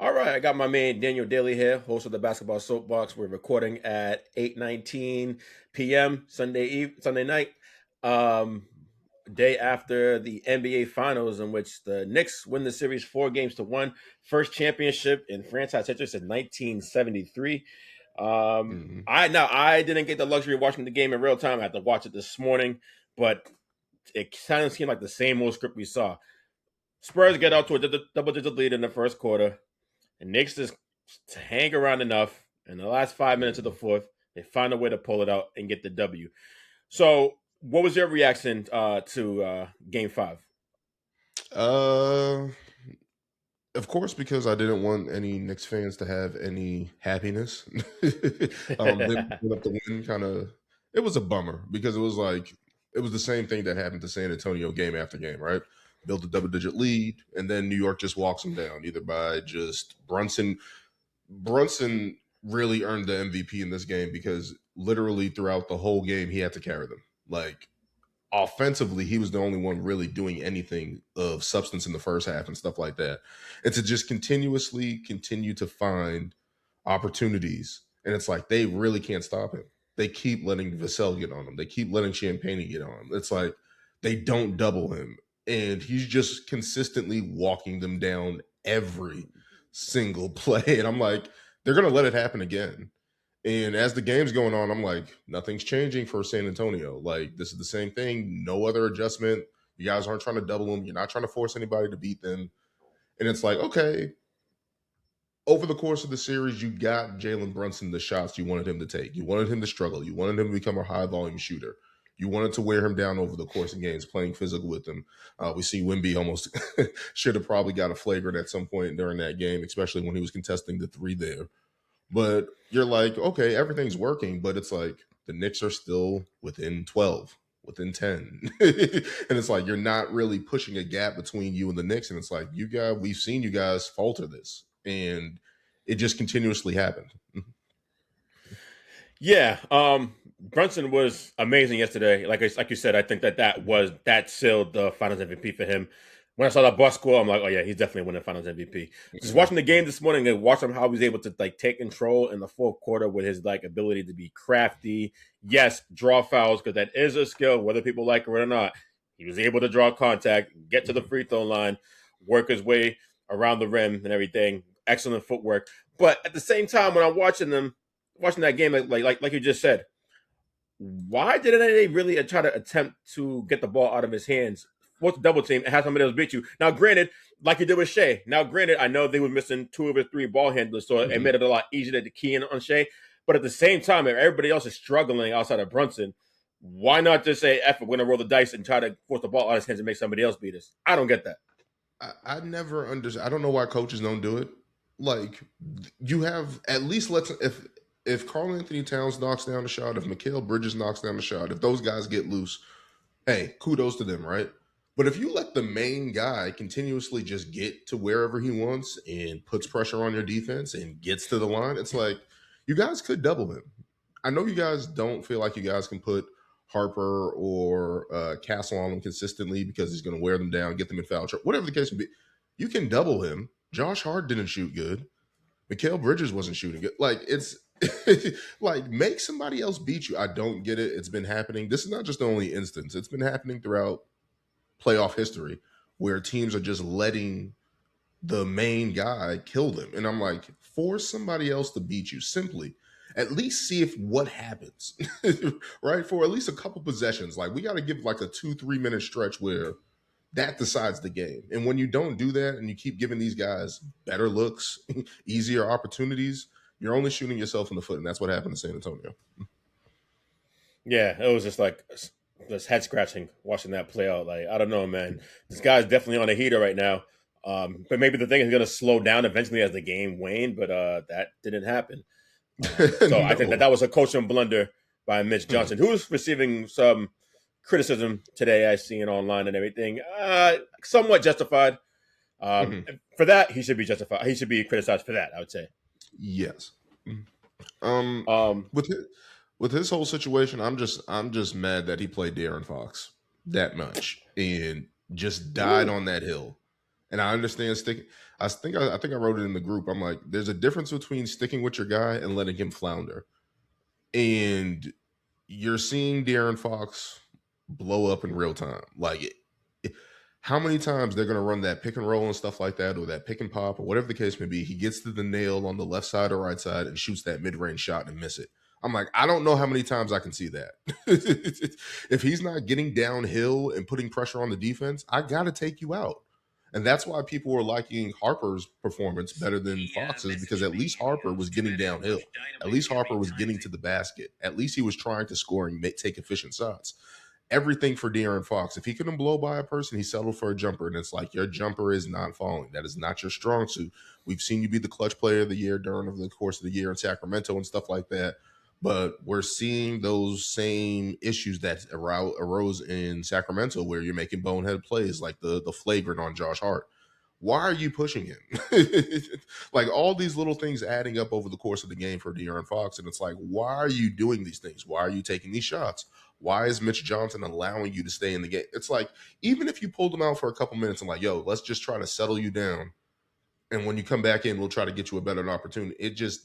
All right, I got my man Daniel Daley here, host of the Basketball Soapbox. We're recording at 8:19 p.m. Sunday night, um, day after the NBA Finals, in which the Knicks win the series 4-1, first championship in franchise history since 1973. I didn't get the luxury of watching the game in real time. I had to watch it this morning, but it kind of seemed like the same old script we saw. Spurs get out to a double-digit lead in the first quarter. And Knicks just hang around enough. In the last 5 minutes of the fourth, they find a way to pull it out and get the W. So, what was your reaction to Game 5? Of course, because I didn't want any Knicks fans to have any happiness. They up the win, it was a bummer because it was the same thing that happened to San Antonio game after game, right? Built a double-digit lead, and then New York just walks them down, either by just Brunson. Brunson really earned the MVP in this game because literally throughout the whole game, he had to carry them. Like, offensively, he was the only one really doing anything of substance in the first half and stuff like that. And to just continue to find opportunities. And it's like they really can't stop him. They keep letting Vassell get on him. They keep letting Champagne get on him. It's like they don't double him. And he's just consistently walking them down every single play. And I'm like, they're going to let it happen again. And as the game's going on, I'm like, nothing's changing for San Antonio. Like, this is the same thing. No other adjustment. You guys aren't trying to double them. You're not trying to force anybody to beat them. And it's like, okay, over the course of the series, you got Jalen Brunson the shots you wanted him to take. You wanted him to struggle. You wanted him to become a high-volume shooter. You wanted to wear him down over the course of games, playing physical with him. We see Wemby almost should have probably got a flagrant at some point during that game, especially when he was contesting the three there. But you're like, okay, everything's working, but it's like the Knicks are still within 12, within 10. And it's like you're not really pushing a gap between you and the Knicks. And it's like, we've seen you guys falter this. And it just continuously happened. Yeah, Brunson was amazing yesterday. Like you said, I think that sealed the Finals MVP for him. When I saw that box score, I'm like, oh yeah, he's definitely winning Finals MVP. Just watching the game this morning and watching how he was able to take control in the fourth quarter with his ability to be crafty. Yes, draw fouls because that is a skill, whether people like it or not. He was able to draw contact, get to the free throw line, work his way around the rim and everything. Excellent footwork. But at the same time, when I'm watching that game, like you just said, why didn't they really try to attempt to get the ball out of his hands? Force the double team and have somebody else beat you. Now, granted, like you did with Shea. I know they were missing 2 of his 3 ball handlers, so it made it a lot easier to key in on Shea. But at the same time, if everybody else is struggling outside of Brunson, why not just say, F it, we're going to roll the dice and try to force the ball out of his hands and make somebody else beat us? I don't get that. I never understand. I don't know why coaches don't do it. Like, you have at least if Karl Anthony Towns knocks down a shot, if Mikal Bridges knocks down a shot, if those guys get loose, hey, kudos to them, right? But if you let the main guy continuously just get to wherever he wants and puts pressure on your defense and gets to the line, it's like you guys could double him. I know you guys don't feel like you guys can put Harper or Castle on him consistently because he's going to wear them down, get them in foul trouble, whatever the case may be. You can double him. Josh Hart didn't shoot good. Mikal Bridges wasn't shooting good. Like, it's like, make somebody else beat you. I don't get it. It's been happening. This is not just the only instance. It's been happening throughout playoff history where teams are just letting the main guy kill them. And I'm like, force somebody else to beat you. Simply, at least see what happens, right? For at least a couple possessions. Like, we got to give like a 2-3 minute stretch where that decides the game. And when you don't do that and you keep giving these guys better looks, easier opportunities, you're only shooting yourself in the foot. And that's what happened to San Antonio. Yeah, it was just like just head scratching watching that play out. Like, I don't know, man. This guy's definitely on a heater right now. But maybe the thing is going to slow down eventually as the game waned, but that didn't happen. So no. I think that was a coaching blunder by Mitch Johnson, who's receiving some criticism today, I see it online and everything. Somewhat justified. For that, he should be justified. He should be criticized for that, I would say. Yes. With his whole situation, I'm just mad that he played De'Aaron Fox that much and just died on that hill. And I understand I wrote it in the group. I'm like, there's a difference between sticking with your guy and letting him flounder. And you're seeing De'Aaron Fox blow up in real time. Like, how many times they're going to run that pick and roll and stuff like that, or that pick and pop, or whatever the case may be. He gets to the nail on the left side or right side and shoots that mid-range shot and miss it. I'm like, I don't know how many times I can see that. If he's not getting downhill and putting pressure on the defense, I got to take you out. And that's why people were liking Harper's performance better than Fox's, because at least Harper was getting downhill. At least Harper was getting to the basket. At least he was trying to score and take efficient shots. Everything for De'Aaron Fox. If he couldn't blow by a person, he settled for a jumper. And it's like, your jumper is not falling. That is not your strong suit. We've seen you be the clutch player of the year during the course of the year in Sacramento and stuff like that. But we're seeing those same issues that arose in Sacramento, where you're making bonehead plays like the flagrant on Josh Hart. Why are you pushing him? Like, all these little things adding up over the course of the game for De'Aaron Fox. And it's like, why are you doing these things? Why are you taking these shots? Why is Mitch Johnson allowing you to stay in the game? It's like, even if you pulled him out for a couple minutes and like, yo, let's just try to settle you down, and when you come back in, we'll try to get you a better opportunity.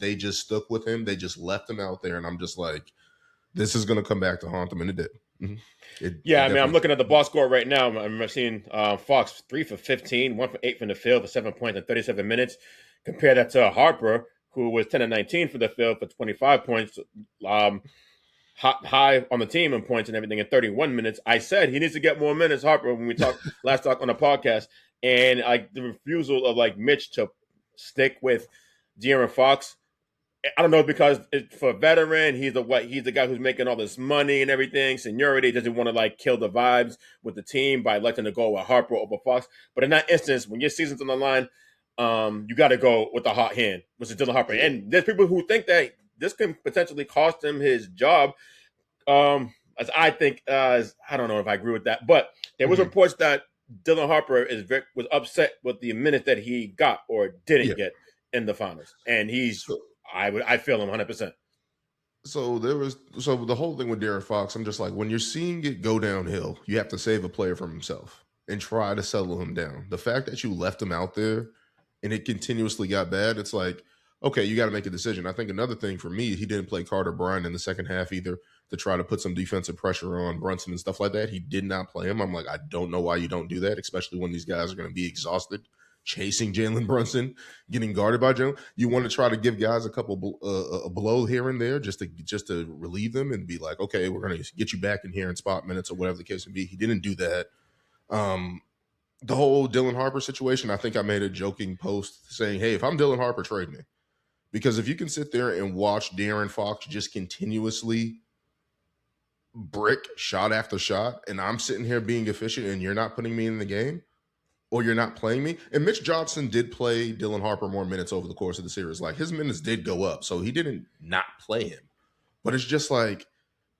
They just stuck with him. They just left him out there. And I'm just like, this is going to come back to haunt them. And it did. Mm-hmm. I'm looking at the box score right now. I'm seeing Fox 3 for 15, 1 for 8 from the field for 7 points in 37 minutes. Compare that to Harper, who was 10 and 19 for the field for 25 points, high on the team in points and everything in 31 minutes. I said he needs to get more minutes, Harper, when we last talked on the podcast. And like the refusal of like Mitch to stick with De'Aaron Fox, I don't know, because for a veteran, he's the guy who's making all this money and everything. Seniority, doesn't want to like kill the vibes with the team by letting it go with Harper over Fox. But in that instance, when your season's on the line, you got to go with the hot hand, which is Dylan Harper. And there's people who think that this can potentially cost him his job. As I think, I don't know if I agree with that, but there was reports that Dylan Harper was upset with the minutes that he got or didn't get in the finals, and I feel him 100%. So the whole thing with De'Aaron Fox, I'm just like, when you're seeing it go downhill, you have to save a player from himself and try to settle him down. The fact that you left him out there and it continuously got bad, it's like, okay, you got to make a decision. I think another thing for me, he didn't play Carter Bryant in the second half either, to try to put some defensive pressure on Brunson and stuff like that. He did not play him. I'm like, I don't know why you don't do that, especially when these guys are going to be exhausted chasing Jalen Brunson, getting guarded by Jalen. You want to try to give guys a couple a blow here and there just to relieve them and be like, okay, we're going to get you back in here in spot minutes or whatever the case may be. He didn't do that. The whole Dylan Harper situation, I think I made a joking post saying, hey, if I'm Dylan Harper, trade me. Because if you can sit there and watch De'Aaron Fox just continuously brick shot after shot, and I'm sitting here being efficient and you're not putting me in the game, or you're not playing me. And Mitch Johnson did play Dylan Harper more minutes over the course of the series. Like, his minutes did go up, so he didn't not play him. But it's just like,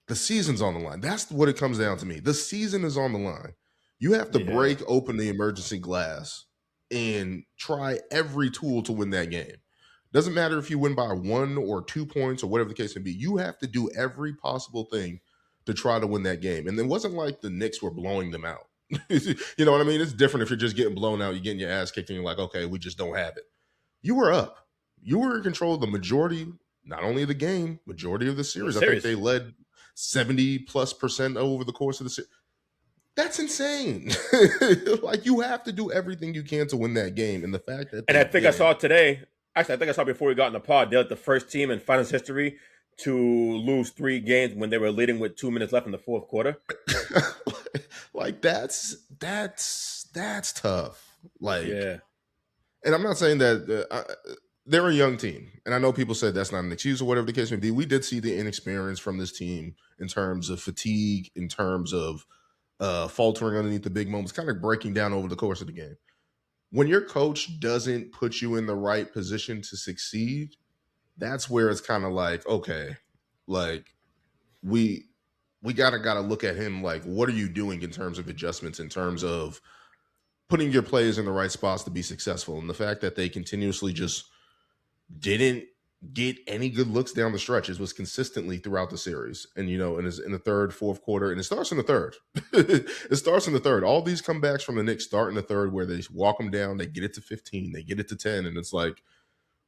the season's on the line. That's what it comes down to me. The season is on the line. You have to break open the emergency glass and try every tool to win that game. Doesn't matter if you win by 1 or 2 points or whatever the case may be. You have to do every possible thing to try to win that game. And it wasn't like the Knicks were blowing them out. You know what I mean? It's different if you're just getting blown out, you're getting your ass kicked, and you're like, okay, we just don't have it. You were up. You were in control of the majority, not only of the game, majority of the series. I think they led 70+% over the course of the series. That's insane. Like, you have to do everything you can to win that game. And the fact that... And I think I saw it today. Actually, I think I saw before we got in the pod, they're the first team in finals history to lose 3 games when they were leading with 2 minutes left in the fourth quarter. Like, that's tough. Like, yeah. And I'm not saying that they're a young team, and I know people said that's not an excuse or whatever the case may be. We did see the inexperience from this team in terms of fatigue, in terms of faltering underneath the big moments, kind of breaking down over the course of the game. When your coach doesn't put you in the right position to succeed, that's where it's kind of like, okay, like we gotta look at him like, what are you doing in terms of adjustments, in terms of putting your players in the right spots to be successful? And the fact that they continuously just didn't get any good looks down the stretch. It was consistently throughout the series. And, in the third, fourth quarter, and it starts in the third. It starts in the third. All these comebacks from the Knicks start in the third where they walk them down, they get it to 15, they get it to 10, and it's like,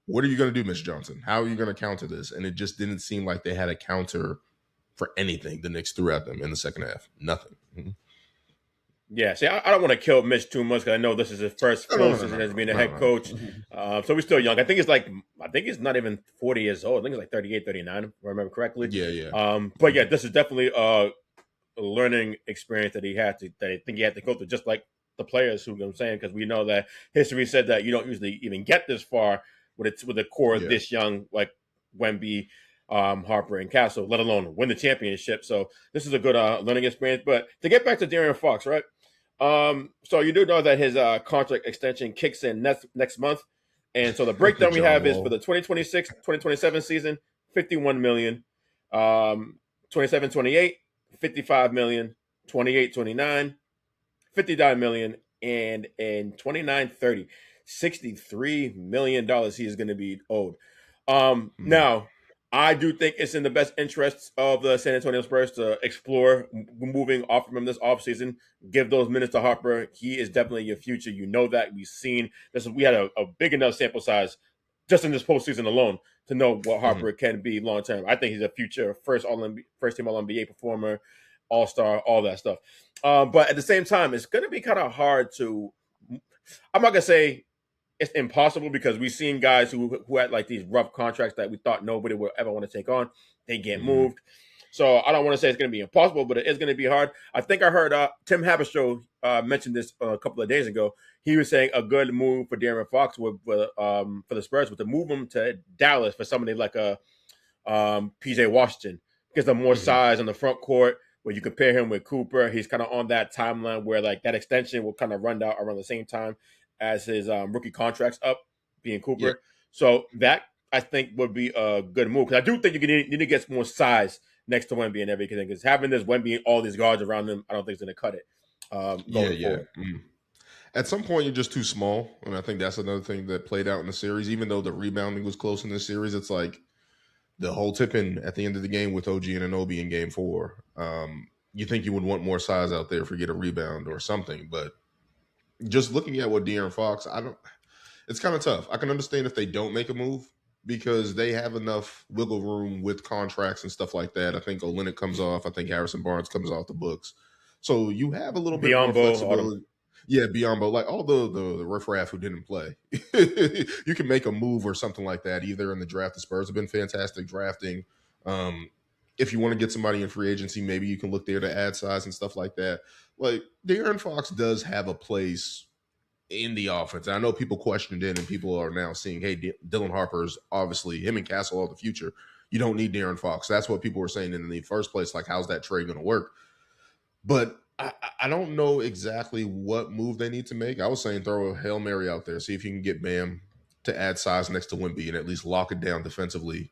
what are you going to do, Mitch Johnson? How are you going to counter this? And it just didn't seem like they had a counter for anything the Knicks threw at them in the second half. Nothing. Mm-hmm. Yeah, see, I don't want to kill Mitch too much because I know this is his first full season as being a head coach. So we're still young. I think he's not even 40 years old. I think he's like 38, 39, if I remember correctly. Yeah. But yeah, this is definitely a learning experience that I think he had to go through, just like the players who I'm saying, because we know that history said that you don't usually even get this far with a core this young, like Wemby, Harper, and Castle, let alone win the championship. So this is a good learning experience. But to get back to De'Aaron Fox, right? So you do know that his contract extension kicks in next month. And so the breakdown we have is for the 2026-2027 season, $51 million. 27-28, $55 million. 28-29, $59 million. And in 29-30, $63 million he is going to be owed. Now, I do think it's in the best interests of the San Antonio Spurs to explore moving off from him this offseason. Give those minutes to Harper. He is definitely your future. You know that. We've seen this. We had a big enough sample size just in this postseason alone to know what Harper can be long term. I think he's a future first team All NBA performer, All-Star, all that stuff. But at the same time, it's going to be kind of hard to. I'm not gonna say it's impossible because we've seen guys who had like these rough contracts that we thought nobody would ever want to take on. They get moved. So I don't want to say it's going to be impossible, but it is going to be hard. I think I heard Tim Haberstroh mention this a couple of days ago. He was saying a good move for De'Aaron Fox for the Spurs was to move him to Dallas for somebody like a PJ Washington. Gives them more size on the front court where you compare him with Cooper. He's kind of on that timeline where like that extension will kind of run out around the same time as his rookie contract's up, being Cooper. Yep. So that, I think, would be a good move. Because I do think you need to get more size next to Wemby and everything. Because having this Wemby and all these guards around him, I don't think it's going to cut it. At some point, you're just too small. And I think that's another thing that played out in the series. Even though the rebounding was close in this series, it's like the whole tip-in at the end of the game with OG and Anunoby in game 4. You think you would want more size out there for get a rebound or something, but just looking at what De'Aaron Fox, it's kind of tough. I can understand if they don't make a move because they have enough wiggle room with contracts and stuff like that. I think Olynyk comes off. I think Harrison Barnes comes off the books. So you have a little bit more flexibility. Yeah, Biombo, like all the riffraff who didn't play. You can make a move or something like that either in the draft. The Spurs have been fantastic drafting. If you want to get somebody in free agency, maybe you can look there to add size and stuff like that. Like, De'Aaron Fox does have a place in the offense. I know people questioned it, and people are now seeing, hey, Dylan Harper's obviously, him and Castle are the future. You don't need De'Aaron Fox. That's what people were saying in the first place. Like, how's that trade going to work? But I don't know exactly what move they need to make. I was saying throw a Hail Mary out there. See if you can get Bam to add size next to Wemby and at least lock it down defensively.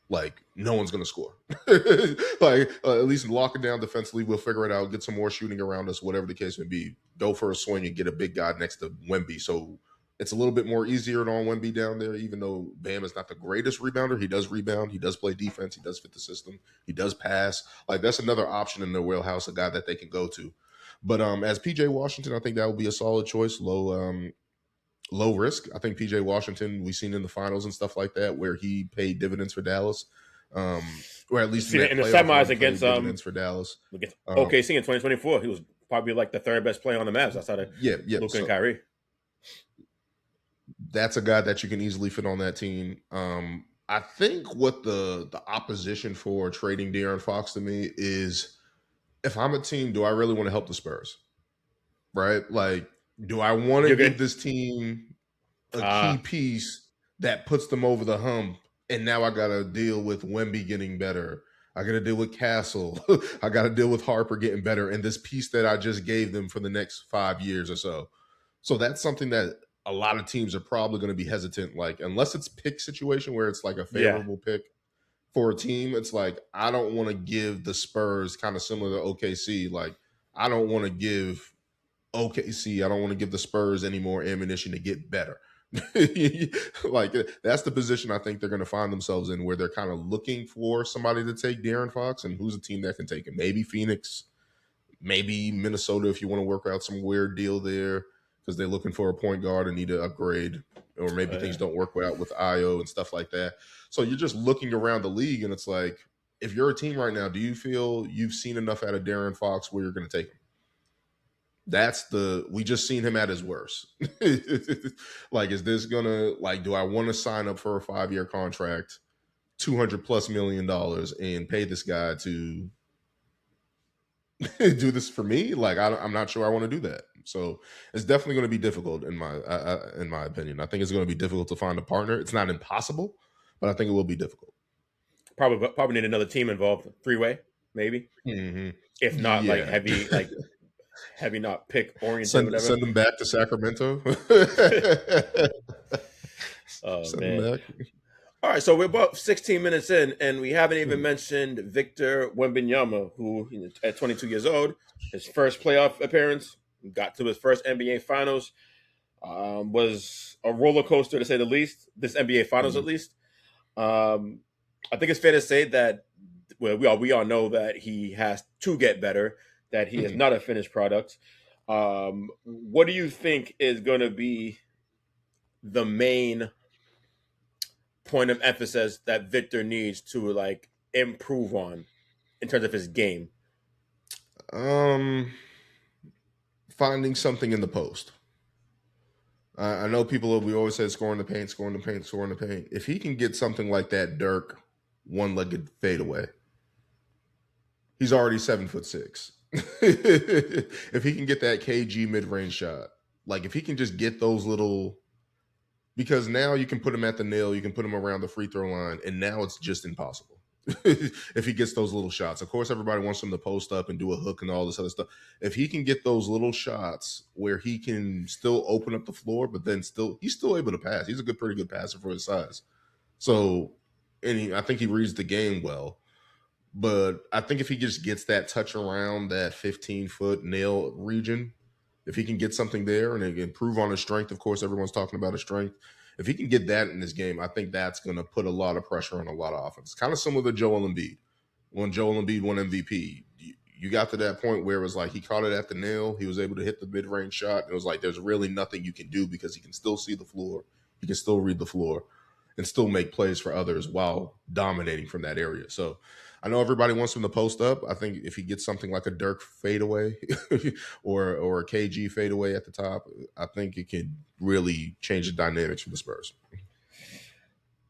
Like, no one's going to score. At least lock it down defensively. We'll figure it out. Get some more shooting around us, whatever the case may be. Go for a swing and get a big guy next to Wemby. So it's a little bit more easier on Wemby down there, even though Bam is not the greatest rebounder. He does rebound. He does play defense. He does fit the system. He does pass. Like, that's another option in their wheelhouse, a guy that they can go to. But as PJ Washington, I think that would be a solid choice. Low risk. I think PJ Washington, we've seen in the finals and stuff like that, where he paid dividends for Dallas. Or at least in the semis against dividends for Dallas. Against OKC in 2024. He was probably like the third best player on the Mavs outside of Luka and Kyrie. That's a guy that you can easily fit on that team. I think what the opposition for trading De'Aaron Fox to me is, if I'm a team, do I really want to help the Spurs? Right? Like, do I want to give this team a key piece that puts them over the hump? And now I got to deal with Wemby getting better. I got to deal with Castle. I got to deal with Harper getting better. And this piece that I just gave them for the next 5 years or so. So that's something that a lot of teams are probably going to be hesitant. Like, unless it's pick situation where it's like a favorable pick for a team, it's like, I don't want to give the Spurs, kind of similar to OKC. Like, I don't want to give OKC, I don't want to give the Spurs any more ammunition to get better. Like that's the position I think they're going to find themselves in, where they're kind of looking for somebody to take De'Aaron Fox, and who's a team that can take him. Maybe Phoenix, maybe Minnesota if you want to work out some weird deal there because they're looking for a point guard and need to upgrade, or maybe things don't work out with Io and stuff like that. So you're just looking around the league, and it's like, if you're a team right now, do you feel you've seen enough out of De'Aaron Fox where you're going to take him? We just seen him at his worst. Like, is this gonna, like, do I want to sign up for a 5-year contract, $200+ million, and pay this guy to do this for me? Like, I'm not sure I want to do that. So it's definitely going to be difficult in my opinion. I think it's going to be difficult to find a partner. It's not impossible, but I think it will be difficult. Probably need another team involved. 3-way, maybe. Mm-hmm. If not, like heavy not pick oriented. Send them back to Sacramento. Oh, man. All right, so we're about 16 minutes in, and we haven't even mentioned Victor Wembanyama, who at 22 years old, his first playoff appearance, got to his first NBA Finals, was a roller coaster to say the least. This NBA Finals, at least. I think it's fair to say that we all know that he has to get better, that he is not a finished product. What do you think is going to be the main point of emphasis that Victor needs to, like, improve on in terms of his game? Finding something in the post. I know we always say scoring the paint. If he can get something like that Dirk one-legged fadeaway, he's already 7'6". If he can get that KG mid-range shot, like if he can just get those little, because now you can put him at the nail, you can put him around the free throw line, and now it's just impossible. If he gets those little shots. Of course, everybody wants him to post up and do a hook and all this other stuff. If he can get those little shots where he can still open up the floor, but then he's still able to pass. He's a pretty good passer for his size. So, I think he reads the game well. But I think if he just gets that touch around that 15-foot nail region, if he can get something there and improve on his strength, of course, everyone's talking about his strength. If he can get that in his game, I think that's going to put a lot of pressure on a lot of offense. Kind of similar to Joel Embiid. When Joel Embiid won MVP, you got to that point where it was like he caught it at the nail. He was able to hit the mid-range shot. It was like there's really nothing you can do because he can still see the floor. He can still read the floor and still make plays for others while dominating from that area. So I know everybody wants him to post up. I think if he gets something like a Dirk fadeaway or a KG fadeaway at the top, I think it could really change the dynamics for the Spurs.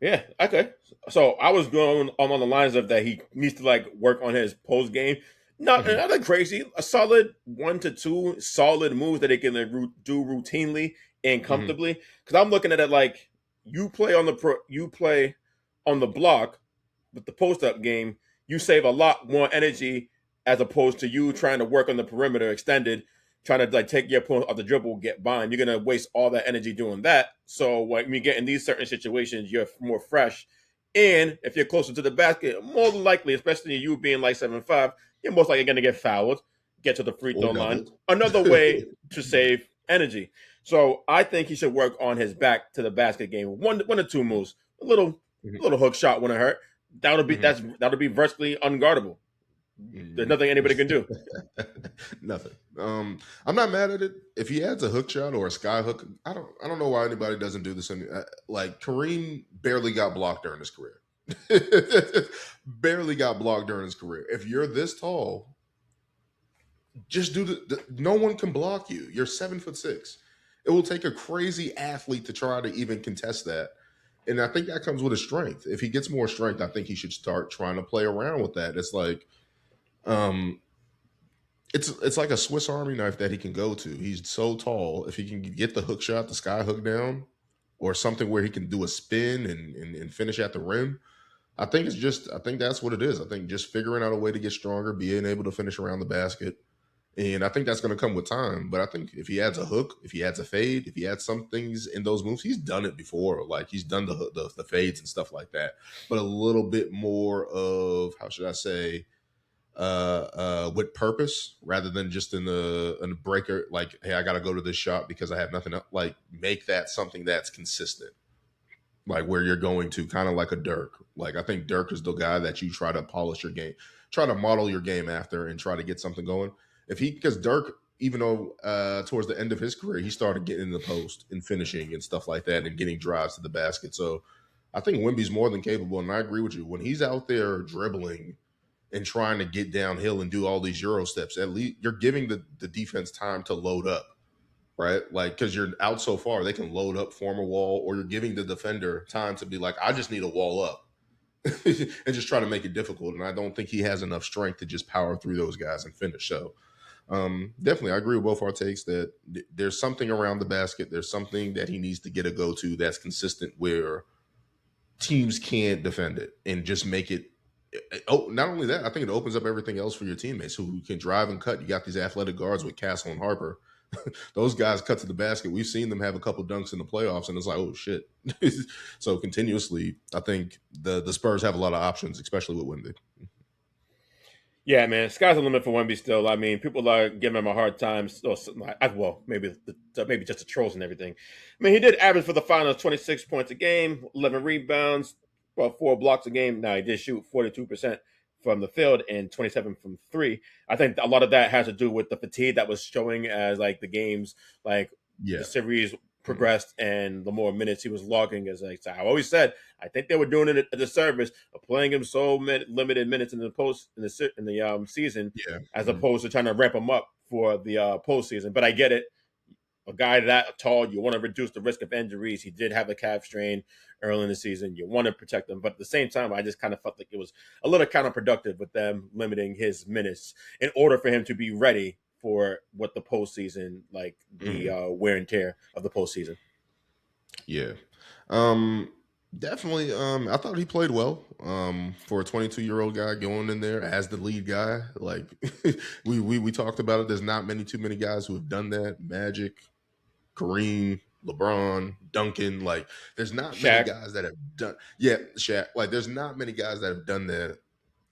Yeah, okay. So I was going on the lines of that he needs to, like, work on his post game. Nothing crazy. A solid 1 to 2 solid moves that he can do routinely and comfortably. Because I'm looking at it like you play on the block with the post up game. You save a lot more energy as opposed to you trying to work on the perimeter extended, trying to, like, take your opponent off the dribble, get by, and you're going to waste all that energy doing that. So when you get in these certain situations, you're more fresh. And if you're closer to the basket, more than likely, especially you being like 7'5", you're most likely going to get fouled, get to the free throw line. Another way to save energy. So I think he should work on his back to the basket game. One or two moves. A little hook shot wouldn't hurt. That'll be virtually unguardable. There's nothing anybody can do. Nothing. I'm not mad at it. If he adds a hook shot or a sky hook, I don't know why anybody doesn't do this. Like Kareem barely got blocked during his career. Barely got blocked during his career. If you're this tall, just do no one can block you. You're 7'6". It will take a crazy athlete to try to even contest that. And I think that comes with his strength. If he gets more strength, I think he should start trying to play around with that. It's like, it's like a Swiss Army knife that he can go to. He's so tall. If he can get the hook shot, the sky hook down, or something where he can do a spin and finish at the rim, I think that's what it is. I think just figuring out a way to get stronger, being able to finish around the basket. And I think that's going to come with time. But I think if he adds a hook, if he adds a fade, if he adds some things in those moves, he's done it before. Like he's done the fades and stuff like that. But a little bit more of, how should I say, with purpose rather than just in the breaker, like, hey, I got to go to this shot because I have nothing else. Like, make that something that's consistent, like where you're going to, kind of like a Dirk. Like, I think Dirk is the guy that you try to polish your game, try to model your game after, and try to get something going. Because Dirk, even though towards the end of his career, he started getting in the post and finishing and stuff like that and getting drives to the basket. So I think Wemby's more than capable. And I agree with you. When he's out there dribbling and trying to get downhill and do all these Euro steps, at least you're giving the defense time to load up, right? Like, because you're out so far, they can load up, form a wall, or you're giving the defender time to be like, I just need a wall up and just try to make it difficult. And I don't think he has enough strength to just power through those guys and finish. So definitely, I agree with both our takes that there's something around the basket. There's something that he needs to get a go-to that's consistent where teams can't defend it and just make it. Oh, not only that, I think it opens up everything else for your teammates who can drive and cut. You got these athletic guards with Castle and Harper. Those guys cut to the basket. We've seen them have a couple dunks in the playoffs, and it's like, oh shit. So continuously, I think the Spurs have a lot of options, especially with Wemby. Yeah, man, sky's the limit for Wemby still. I mean, people are giving him a hard time. Well, maybe just the trolls and everything. I mean, he did average for the finals 26 points a game, 11 rebounds, about 4 blocks a game. Now, he did shoot 42% from the field and 27 from 3. I think a lot of that has to do with the fatigue that was showing as, like, the games, like, the series progressed and the more minutes he was logging. As like I always said, I think they were doing it a disservice of playing him so limited minutes in the season, as opposed to trying to ramp him up for the postseason. But I get it. A guy that tall, you want to reduce the risk of injuries. He did have a calf strain early in the season. You want to protect him. But at the same time, I just kind of felt like it was a little counterproductive with them limiting his minutes in order for him to be ready for what the postseason, like the wear and tear of the postseason. Yeah. Definitely. I thought he played well. For a 22-year-old guy going in there as the lead guy, like we talked about it. There's not too many guys who have done that. Magic, Kareem, LeBron, Duncan. Like, there's not many guys that have done. Yeah, Shaq. Like, there's not many guys that have done that.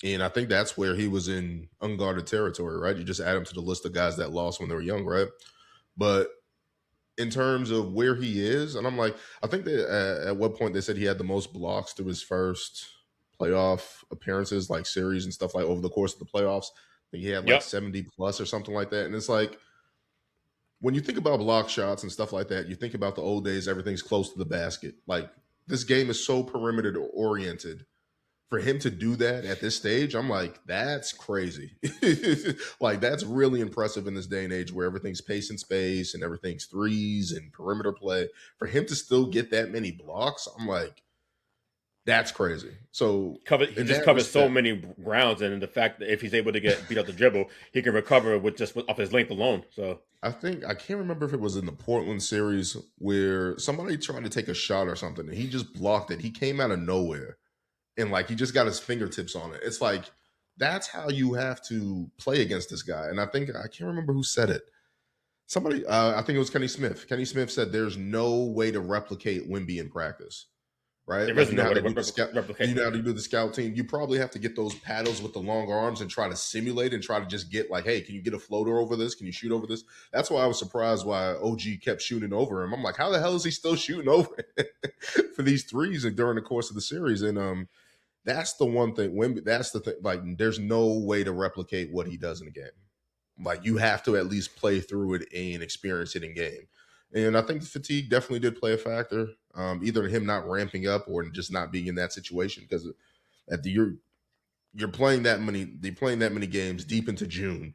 And I think that's where he was in unguarded territory, right? You just add him to the list of guys that lost when they were young, right? But in terms of where he is, and I'm like, I think that at what point they said he had the most blocks through his first playoff appearances, like series and stuff, like over the course of the playoffs. I think he had like 70 plus or something like that. And it's like, when you think about block shots and stuff like that, you think about the old days, everything's close to the basket. Like, this game is so perimeter oriented. For him to do that at this stage, I'm like, that's crazy. Like, that's really impressive in this day and age where everything's pace and space and everything's threes and perimeter play. For him to still get that many blocks, I'm like, that's crazy. So he just covers so many grounds, and the fact that if he's able to get beat up the dribble, he can recover with off his length alone. So I can't remember if it was in the Portland series where somebody tried to take a shot or something and he just blocked it. He came out of nowhere. And like, he just got his fingertips on it. It's like, that's how you have to play against this guy. And I can't remember who said it. Somebody, I think it was Kenny Smith. Kenny Smith said there's no way to replicate Wemby in practice, right? There is no way to replicate. You know how to do the scout team? You probably have to get those paddles with the long arms and try to simulate and try to just get like, hey, can you get a floater over this? Can you shoot over this? That's why I was surprised why OG kept shooting over him. I'm like, how the hell is he still shooting over for these threes during the course of the series? And that's the one thing. Wemby, that's the thing. Like, there's no way to replicate what he does in a game. Like, you have to at least play through it and experience it in game. And I think the fatigue definitely did play a factor. Either him not ramping up or just not being in that situation, because you're playing that many games deep into June.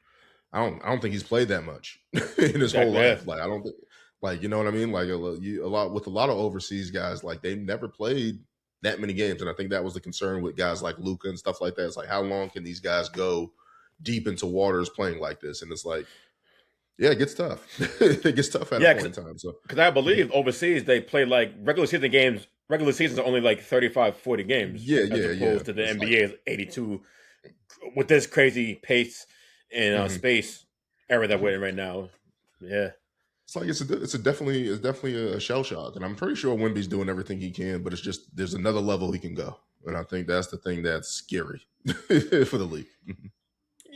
I don't think he's played that much in his whole life. Like, I don't think, like, you know what I mean? Like, a lot of overseas guys, like, they never played that many games. And I think that was the concern with guys like Luka and stuff like that. It's like, how long can these guys go deep into waters playing like this? And it's like, yeah, it gets tough. It gets tough at a point in time. So, because I believe overseas they play like regular season games. Regular seasons are only like 35, 40 games. As opposed to the NBA is 82 with this crazy pace and space era that we're in right now. Yeah. It's like it's definitely a shell shock, and I'm pretty sure Wemby's doing everything he can, but it's just there's another level he can go, and I think that's the thing that's scary for the league.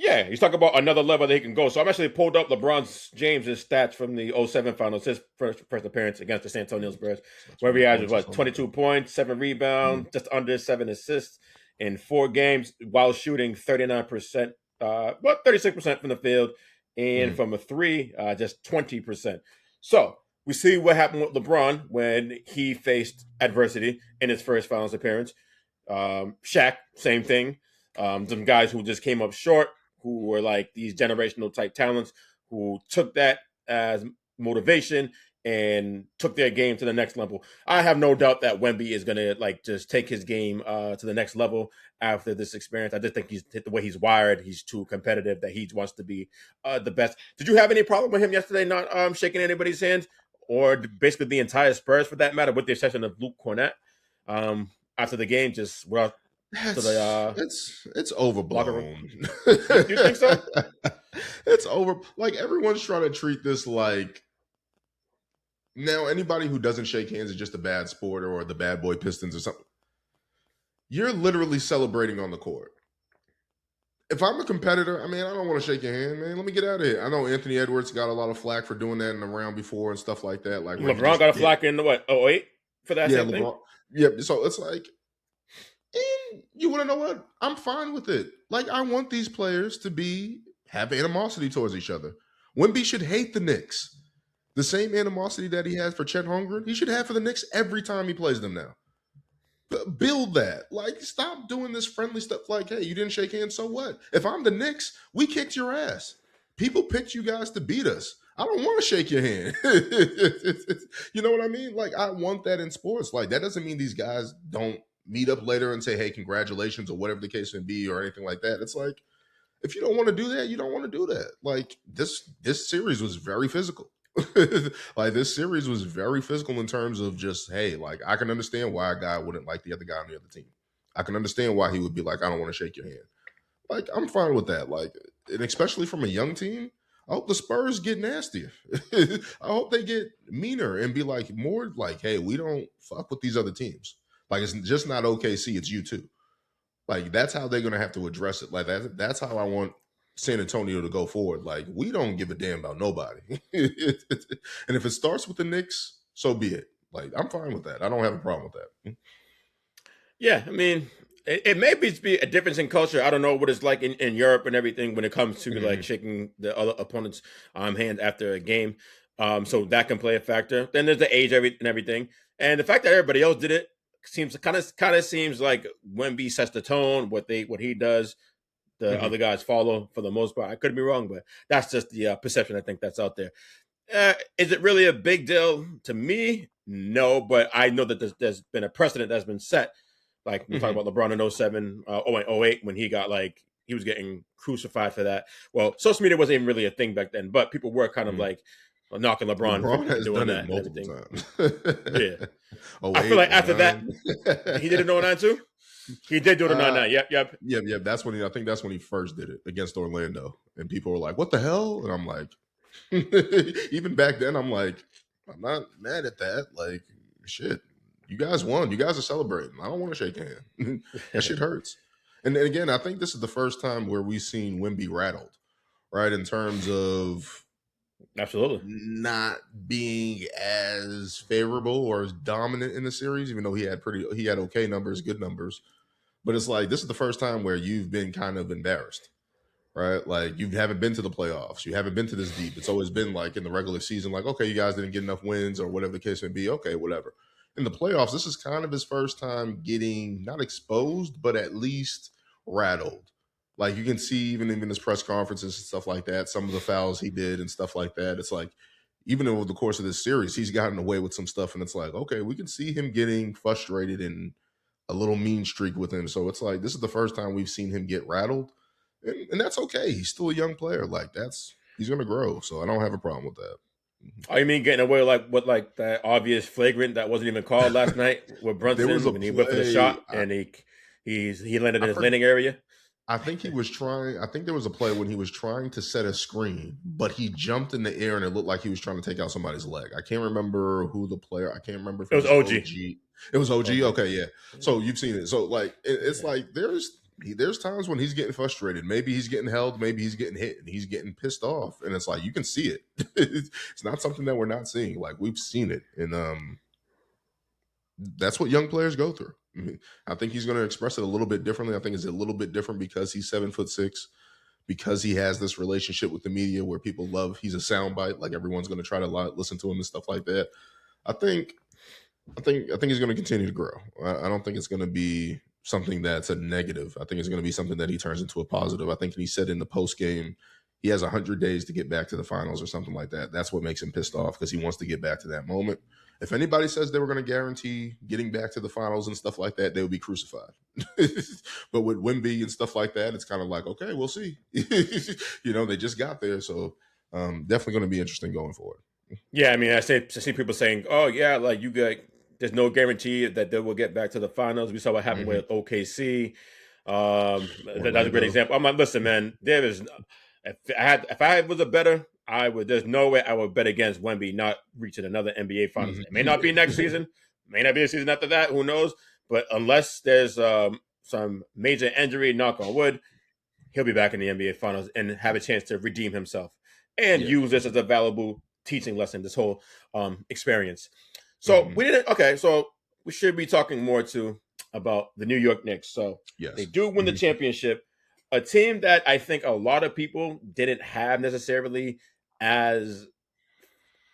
Yeah, he's talking about another level that he can go. So I'm actually pulled up LeBron James's stats from the '07 finals, his first appearance against the San Antonio Spurs, where he had 22 points, 7 rebounds, just under 7 assists in 4 games, while shooting 39%, 36% from the field, and from a 3, just 20%. So we see what happened with LeBron when he faced adversity in his first finals appearance. Shaq, same thing. Some guys who just came up short, who were like these generational type talents, who took that as motivation and took their game to the next level. I have no doubt that Wemby is gonna like just take his game to the next level after this experience. I just think he's the way he's wired. He's too competitive that he wants to be the best. Did you have any problem with him yesterday not shaking anybody's hands, or basically the entire Spurs for that matter, with the exception of Luke Cornett? After the game, just well. It's overblown. You think so? It's over. Like everyone's trying to treat this like now anybody who doesn't shake hands is just a bad sport or the bad boy Pistons or something. You're literally celebrating on the court. If I'm a competitor, I mean, I don't want to shake your hand, man. Let me get out of here. I know Anthony Edwards got a lot of flack for doing that in the round before and stuff like that. Like LeBron got a flack in the what? 08 for that same thing? Yeah, so it's like, and you want to know what? I'm fine with it. Like, I want these players to have animosity towards each other. Wemby should hate the Knicks. The same animosity that he has for Chet Holmgren, he should have for the Knicks every time he plays them now. Build that. Like, stop doing this friendly stuff like, hey, you didn't shake hands, so what? If I'm the Knicks, we kicked your ass. People picked you guys to beat us. I don't want to shake your hand. You know what I mean? Like, I want that in sports. Like, that doesn't mean these guys don't meet up later and say, hey, congratulations or whatever the case may be or anything like that. It's like, if you don't want to do that, you don't want to do that. Like, this series was very physical. Like, this series was very physical in terms of just, hey, like, I can understand why a guy wouldn't like the other guy on the other team. I can understand why he would be like, I don't want to shake your hand. Like, I'm fine with that. Like, and especially from a young team, I hope the Spurs get nastier. I hope they get meaner and be like more like, hey, we don't fuck with these other teams. Like, it's just not OKC, it's you too. Like, that's how they're going to have to address it. Like, that's how I want San Antonio to go forward. Like, we don't give a damn about nobody. And if it starts with the Knicks, so be it. Like, I'm fine with that. I don't have a problem with that. Yeah, I mean, it may be a difference in culture. I don't know what it's like in Europe and everything when it comes to like shaking the other opponent's hand after a game. So that can play a factor. Then there's the age and everything. And the fact that everybody else did it seems kind of seems like Wemby sets the tone. What he does, the other guys follow for the most part. I could be wrong, but that's just the perception I think that's out there. Is it really a big deal to me? No, but I know that there's been a precedent that's been set. Like we talk about LeBron in 07, 08, when he was getting crucified for that. Well, social media wasn't even really a thing back then, but people were kind of like knocking LeBron for doing that multiple times. Yeah. I feel like after that, he did it in 09 too? He did do it in 99. Yep. Yeah. I think that's when he first did it against Orlando. And people were like, what the hell? And I'm like, even back then, I'm like, I'm not mad at that. Like, shit, you guys won. You guys are celebrating. I don't want to shake a hand. That shit hurts. And then again, I think this is the first time where we've seen Wemby rattled, right? In terms of absolutely not being as favorable or as dominant in the series, even though he had okay numbers, good numbers. But it's like, this is the first time where you've been kind of embarrassed, right? Like, you haven't been to the playoffs. You haven't been to this deep. It's always been like in the regular season, like, okay, you guys didn't get enough wins or whatever the case may be. Okay, whatever. In the playoffs, this is kind of his first time getting not exposed, but at least rattled. Like, you can see even in his press conferences and stuff like that, some of the fouls he did and stuff like that. It's like, even over the course of this series, he's gotten away with some stuff. And it's like, okay, we can see him getting frustrated and a little mean streak with him. So it's like, this is the first time we've seen him get rattled. And that's okay. He's still a young player. Like, he's going to grow. So I don't have a problem with that. Oh, you mean getting away with that obvious flagrant that wasn't even called last night with Brunson when he went for the shot and he landed in his landing area? I think he was trying. I think there was a play when he was trying to set a screen, but he jumped in the air and it looked like he was trying to take out somebody's leg. I can't remember who the player. I can't remember if it was OG. It was OG. Okay, yeah. So you've seen it. So like it's like there's there's times when he's getting frustrated. Maybe he's getting held, maybe he's getting hit, and he's getting pissed off. And it's like, you can see it. It's not something that we're not seeing. Like, we've seen it. And that's what young players go through. I mean, I think he's going to express it a little bit differently. I think it's a little bit different because he's 7'6", because he has this relationship with the media where people love, he's a soundbite. Like, everyone's going to try to listen to him and stuff like that. I think he's going to continue to grow. I don't think it's going to be something that's a negative. I think it's going to be something that he turns into a positive. I think he said in the post game, he has 100 days to get back to the finals or something like that. That's what makes him pissed off, because he wants to get back to that moment. If anybody says they were going to guarantee getting back to the finals and stuff like that, they would be crucified. But with Wemby and stuff like that, it's kind of like, okay, we'll see. They just got there. So definitely going to be interesting going forward. Yeah, I mean, I see people saying, oh, yeah, like there's no guarantee that they will get back to the finals. We saw what happened with OKC. That's a great example. I'm like, listen, man, there is, if I was a bettor, there's no way I would bet against Wemby not reaching another NBA finals. It may not be next season, may not be the season after that, who knows? But unless there's some major injury, knock on wood, he'll be back in the NBA finals and have a chance to redeem himself and use this as a valuable teaching lesson, this whole experience. So so we should be talking more about the New York Knicks. So they do win the championship, a team that I think a lot of people didn't have necessarily as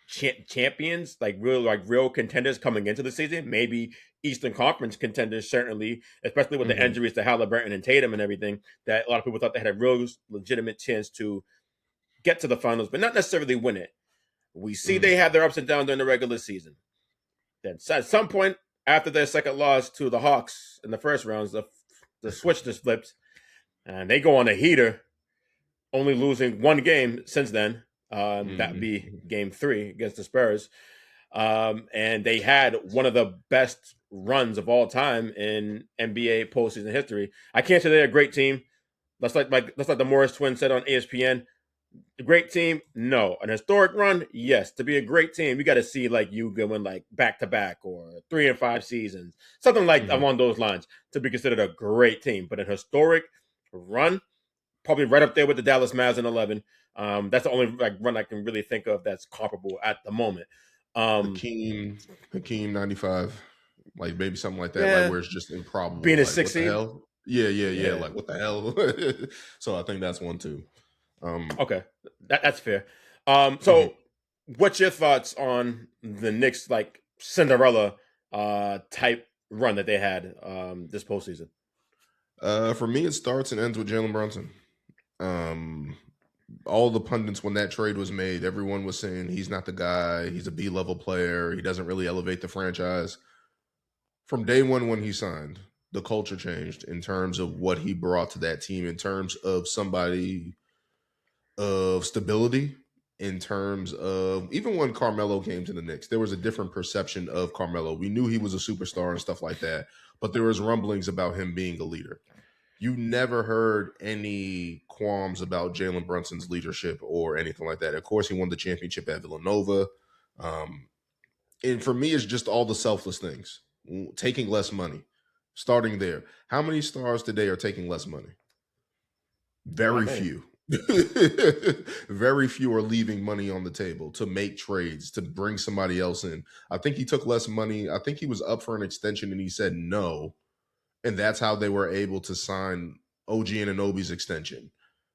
champions, like real contenders coming into the season. Maybe Eastern Conference contenders, certainly, especially with the injuries to Halliburton and Tatum and everything, that a lot of people thought they had a real legitimate chance to get to the finals, but not necessarily win it. We see they have their ups and downs during the regular season. Then at some point after their second loss to the Hawks in the first rounds, the switch just flipped, and they go on a heater, only losing one game since then. That would be game 3 against the Spurs. And they had one of the best runs of all time in NBA postseason history. I can't say they're a great team. That's like the Morris twins said on ESPN. A great team? No. An historic run? Yes. To be a great team, you got to see like you going like back to back or 3 and 5 seasons, something like along those lines to be considered a great team. But an historic run, probably right up there with the Dallas Mavs in 11. That's the only run I can really think of that's comparable at the moment. Hakeem 95, like maybe something like that, like where it's just improbable. Being a like, 16? Yeah. Like, what the hell? So I think that's one too. Okay, that's fair. So what's your thoughts on the Knicks like Cinderella type run that they had this postseason? For me, it starts and ends with Jalen Brunson. All the pundits, when that trade was made, everyone was saying he's not the guy. He's a B-level player. He doesn't really elevate the franchise. From day one when he signed, the culture changed in terms of what he brought to that team, in terms of somebody of stability, in terms of even when Carmelo came to the Knicks, there was a different perception of Carmelo. We knew he was a superstar and stuff like that, but there was rumblings about him being a leader. You never heard any qualms about Jalen Brunson's leadership or anything like that. Of course, he won the championship at Villanova. And for me, it's just all the selfless things. Taking less money. Starting there. How many stars today are taking less money? Very few. Very few are leaving money on the table to make trades, to bring somebody else in. I think he took less money. I think he was up for an extension and he said no. And that's how they were able to sign OG Anunoby's extension.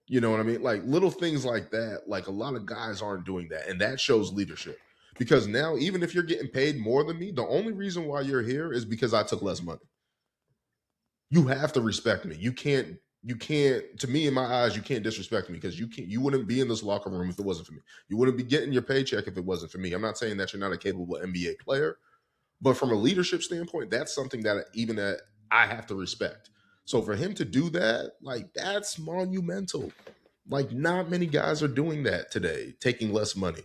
You know what I mean? Like little things like that. Like a lot of guys aren't doing that. And that shows leadership. Because now, even if you're getting paid more than me, the only reason why you're here is because I took less money. You have to respect me. You can't, to me, in my eyes, you can't disrespect me, because you wouldn't be in this locker room if it wasn't for me. You wouldn't be getting your paycheck if it wasn't for me. I'm not saying that you're not a capable NBA player, but from a leadership standpoint, that's something that I have to respect. So for him to do that, like, that's monumental. Like, not many guys are doing that today, taking less money.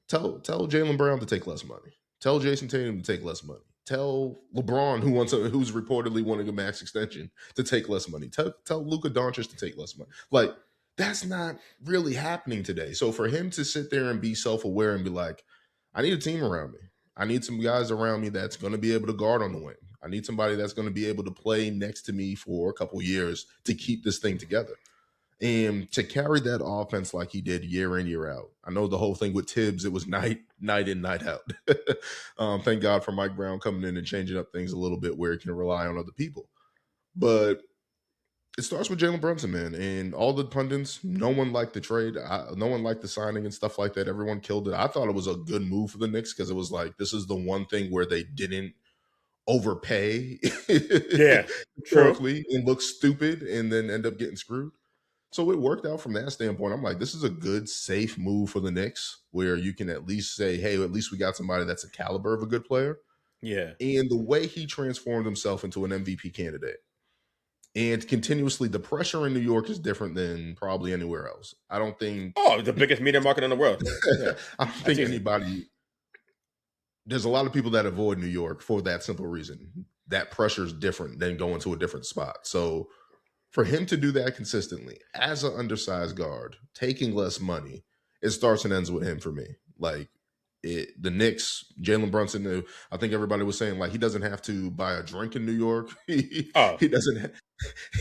Tell Jaylen Brown to take less money. Tell Jason Tatum to take less money. Tell LeBron, who's reportedly wanting a max extension, to take less money. Tell Luka Doncic to take less money. Like, that's not really happening today. So for him to sit there and be self-aware and be like, I need a team around me. I need some guys around me that's going to be able to guard on the wing. I need somebody that's going to be able to play next to me for a couple years to keep this thing together. And to carry that offense like he did year in, year out. I know the whole thing with Tibbs, it was night in, night out. Thank God for Mike Brown coming in and changing up things a little bit where he can rely on other people. But it starts with Jalen Brunson, man. And all the pundits, no one liked the trade. No one liked the signing and stuff like that. Everyone killed it. I thought it was a good move for the Knicks because it was like, this is the one thing where they didn't overpay historically and look stupid and then end up getting screwed. So it worked out from that standpoint. I'm like, this is a good, safe move for the Knicks where you can at least say, hey, at least we got somebody that's a caliber of a good player. Yeah. And the way he transformed himself into an MVP candidate and continuously, the pressure in New York is different than probably anywhere else. I don't think. Oh, the biggest media market in the world. Yeah. I don't think anybody. There's a lot of people that avoid New York for that simple reason. That pressure is different than going to a different spot. So for him to do that consistently as an undersized guard, taking less money, it starts and ends with him for me. Like the Knicks, Jalen Brunson, I think everybody was saying like he doesn't have to buy a drink in New York. He doesn't.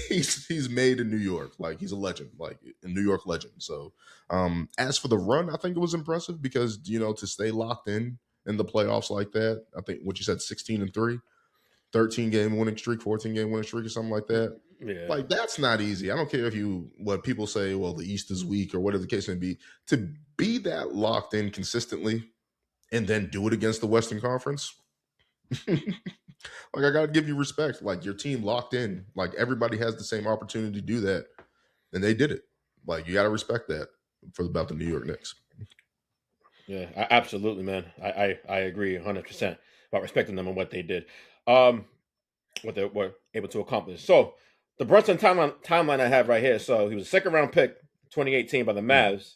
He's made in New York. Like he's a legend, like a New York legend. So as for the run, I think it was impressive because to stay locked in the playoffs like that. I think what you said, 16-3, 13-game winning streak, 14-game winning streak, or something like that. Yeah. Like that's not easy. I don't care what people say, well, the East is weak or whatever the case may be. To be that locked in consistently and then do it against the Western Conference, like I gotta give you respect. Like your team locked in, like everybody has the same opportunity to do that, and they did it. Like you gotta respect that about the New York Knicks. Yeah, absolutely, man. I agree 100% about respecting them and what they did, what they were able to accomplish. So the Brunson timeline I have right here. So he was a second-round pick, 2018 by the Mavs.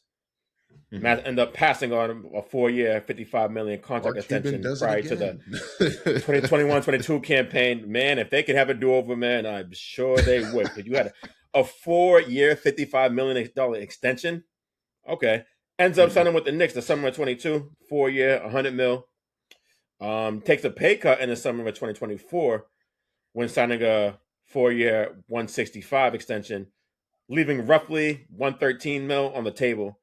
Mm-hmm. Mavs end up passing on a 4-year, $55 million contract extension prior to the 2021-22 campaign. Man, if they could have a do-over, man, I'm sure they would. Because you had a 4-year, $55 million extension. Okay. Ends up signing with the Knicks the summer of 22, 4-year, $100 million. Takes a pay cut in the summer of 2024 when signing a 4-year, $165 extension, leaving roughly $113 million on the table.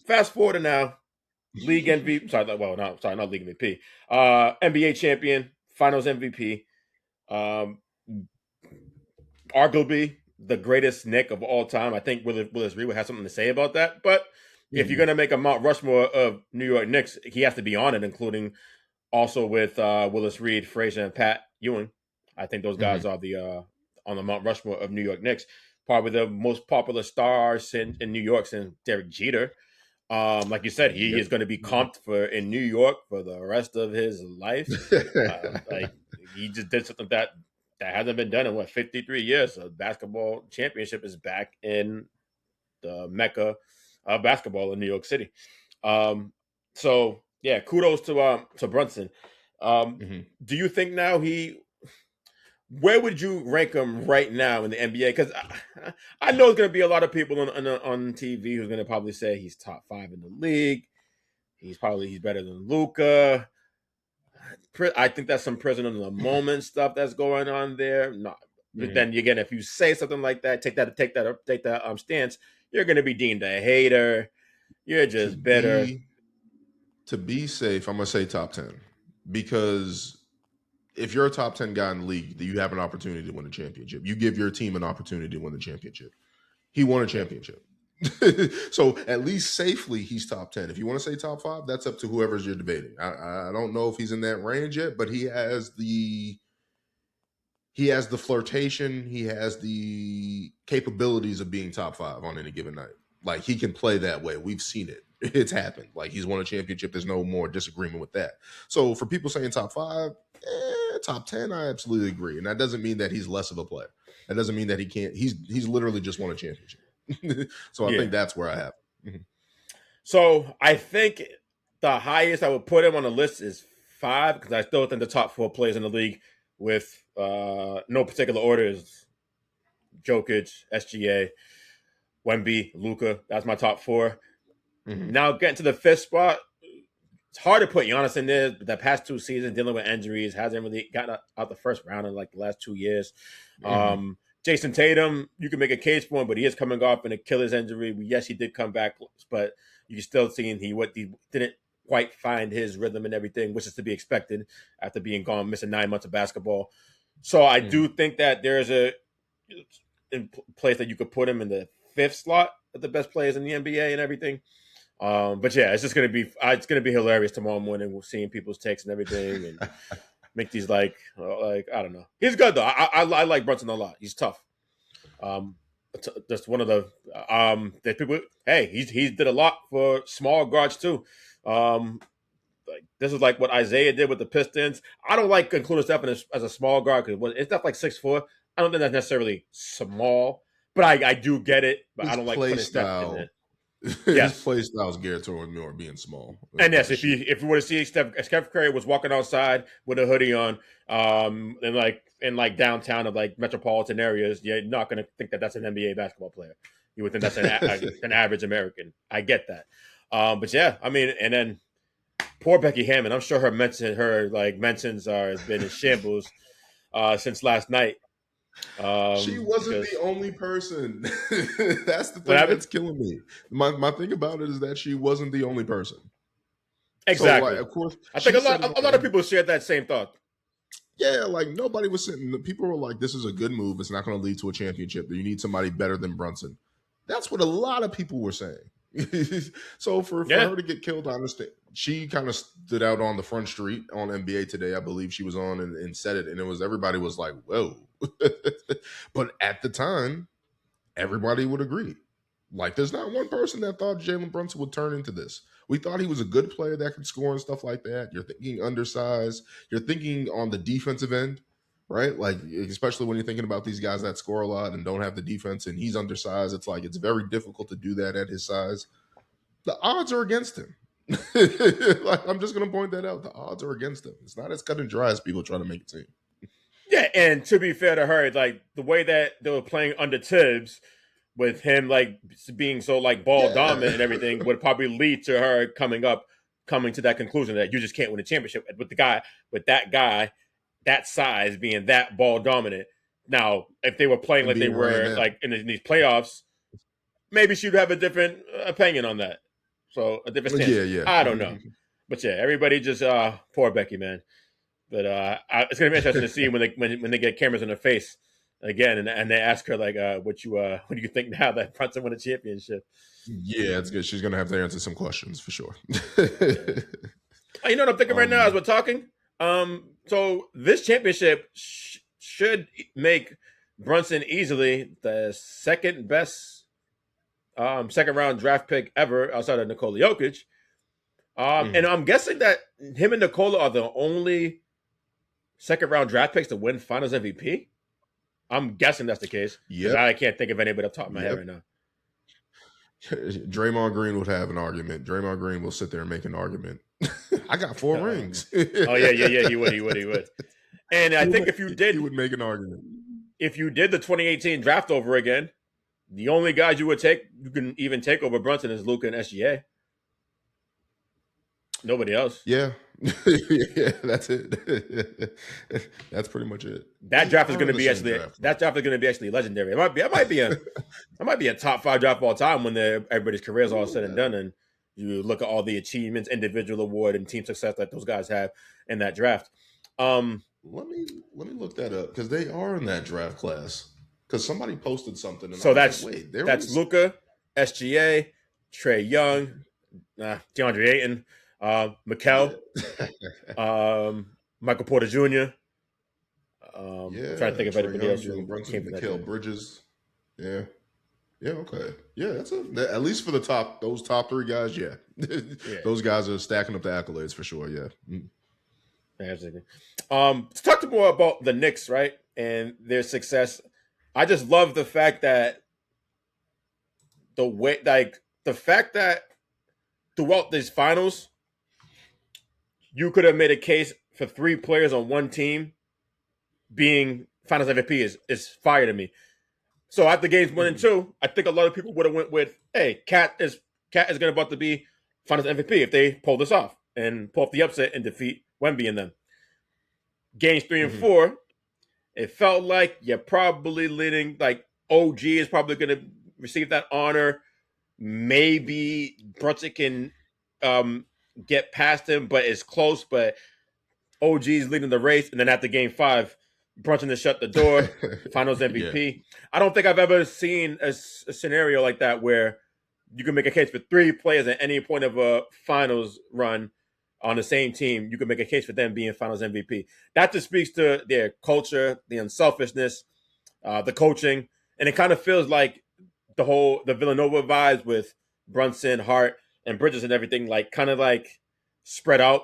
Fast forward to now, league MVP. Not league MVP. NBA champion, Finals MVP. Arguably the greatest Knick of all time. I think Willis Reed would have something to say about that. But if you're going to make a Mount Rushmore of New York Knicks, he has to be on it, including also with Willis Reed, Frazier, and Pat Ewing. I think those guys are on the Mount Rushmore of New York Knicks. Probably the most popular stars in New York since Derek Jeter. Like you said, he is going to be comped in New York for the rest of his life. Like he just did something that hasn't been done in 53 years. So basketball championship is back in the Mecca of basketball in New York City. So yeah, kudos to Brunson. Do you think now where would you rank him right now in the NBA? Because I know there's going to be a lot of people on TV who's going to probably say he's top 5 in the league. He's better than Luka. I think that's some prisoner of the moment stuff that's going on there. But then again, if you say something like that, take that stance, you're going to be deemed a hater. You're just bitter. To be safe, I'm going to say top 10 because if you're a top 10 guy in the league, you have an opportunity to win a championship. You give your team an opportunity to win the championship. He won a championship. So at least safely, he's top 10. If you want to say top 5, that's up to whoever's you're debating. I don't know if he's in that range yet, but he has the flirtation. He has the capabilities of being top 5 on any given night. Like he can play that way. We've seen it. It's happened. Like he's won a championship. There's no more disagreement with that. So for people saying top 5, top 10, I absolutely agree. And that doesn't mean that he's less of a player. That doesn't mean that he can't. He's literally just won a championship. So I think that's where I have him. So I think the highest I would put him on the list is 5 because I still think the top 4 players in the league with no particular order is Jokic, SGA, Wemby, Luka. That's my top 4. Now getting to the 5th spot, it's hard to put Giannis in there. The past 2 seasons dealing with injuries, hasn't really gotten out the first round in like the last 2 years. Jason Tatum, you can make a case for him, but he is coming off an Achilles injury. Yes, he did come back, but you're still seeing he didn't quite find his rhythm and everything, which is to be expected after being gone, missing 9 months of basketball. So I do think that there's a place that you could put him in the 5th slot of the best players in the NBA and everything. But yeah, it's just gonna be hilarious tomorrow morning. We're seeing people's takes and everything, and make these like I don't know. He's good though. I like Brunson a lot. He's tough. Just one of the that people. Hey, he did a lot for small guards too. Like this is like what Isaiah did with the Pistons. I don't like including Stephen as a small guard because it's not like 6'4". I don't think that's necessarily small, but I do get it. But I don't like putting Steph in it. Yes. His play style is geared toward more being small. And yes, if you were to see Steph Curry was walking outside with a hoodie on, in like downtown of like metropolitan areas, you're not going to think that that's an NBA basketball player. You would think that's an average American. I get that, but yeah, I mean, and then poor Becky Hammond. I'm sure her mentions has been in shambles since last night. She wasn't the only person. That's the thing that's killing me. My thing about it is that she wasn't the only person. Exactly. So, like, of course, I think a lot of people shared that same thought. Yeah, like nobody was sitting. People were like, "This is a good move. It's not going to lead to a championship. You need somebody better than Brunson." That's what a lot of people were saying. So for her to get killed, I understand. She kind of stood out on the front street on NBA Today. I believe she was on and said it, and everybody was like, "Whoa!" But at the time, everybody would agree. Like, there's not one person that thought Jalen Brunson would turn into this. We thought he was a good player that could score and stuff like that. You're thinking undersized. You're thinking on the defensive end, right? Like, especially when you're thinking about these guys that score a lot and don't have the defense, and he's undersized. It's like it's very difficult to do that at his size. The odds are against him. Like, I'm just going to point that out. The odds are against him. It's not as cut and dry as people try to make it seem. Yeah, and to be fair to her, like the way that they were playing under Tibbs, with him like being so like ball dominant and everything, would probably lead to her coming to that conclusion that you just can't win a championship with that guy, that size being that ball dominant. Now, if they were playing like they were like in these playoffs, maybe she'd have a different opinion on that. So a different stance. Yeah. I don't know, but yeah, everybody just poor Becky, man. But it's gonna be interesting to see when they get cameras in her face again, and they ask her like, what do you think now that Brunson won a championship? Yeah, it's good. She's gonna have to answer some questions for sure. You know what I'm thinking right now as we're talking? So this championship should make Brunson easily the second best second round draft pick ever outside of Nikola Jokic. And I'm guessing that him and Nikola are the only second round draft picks to win Finals MVP. I'm guessing that's the case. Yeah, I can't think of anybody off the top of my head right now. Draymond Green would have an argument. Draymond Green will sit there and make an argument. I got 4 rings. Oh yeah. He would. And I think if you did, he would make an argument. If you did the 2018 draft over again, the only guys you can even take over Brunson is Luka and SGA. Nobody else. Yeah. Yeah, that's it. That's pretty much it. That draft is going to be actually legendary. It might be a top 5 draft of all time when everybody's careers all said and done, and you look at all the achievements, individual award, and team success that those guys have in that draft. Let me look that up because they are in that draft class. Because somebody posted something. And so that's Luka, SGA, Trae Young, DeAndre Ayton. Mikel, Michael Porter Jr. Trying to think of anybody else who came from Mikel Bridges. Yeah. Okay. Yeah, that's at least for those top 3 guys. Yeah, those guys are stacking up the accolades for sure. Yeah. Absolutely. To talk more about the Knicks, right, and their success. I just love the fact that throughout these finals, you could have made a case for 3 players on one team being Finals MVP is fire to me. So after games 1 and 2, I think a lot of people would have went with, "Hey, Cat is about to be Finals MVP if they pull this off." and pull off the upset and defeat Wemby and them. Games 3 and Mhm. 4, it felt like you're probably leaning like OG is probably going to receive that honor. Maybe Brunson can get past him, but it's close. But OG is leading the race, and then after Game 5, Brunson has shut the door. Finals Yeah. MVP. I don't think I've ever seen a scenario like that where you can make a case for 3 players at any point of a finals run on the same team. You can make a case for them being finals MVP. That just speaks to their culture, the unselfishness, the coaching, and it kind of feels like the Villanova vibes with Brunson, Hart, and Bridges and everything, like kind of like spread out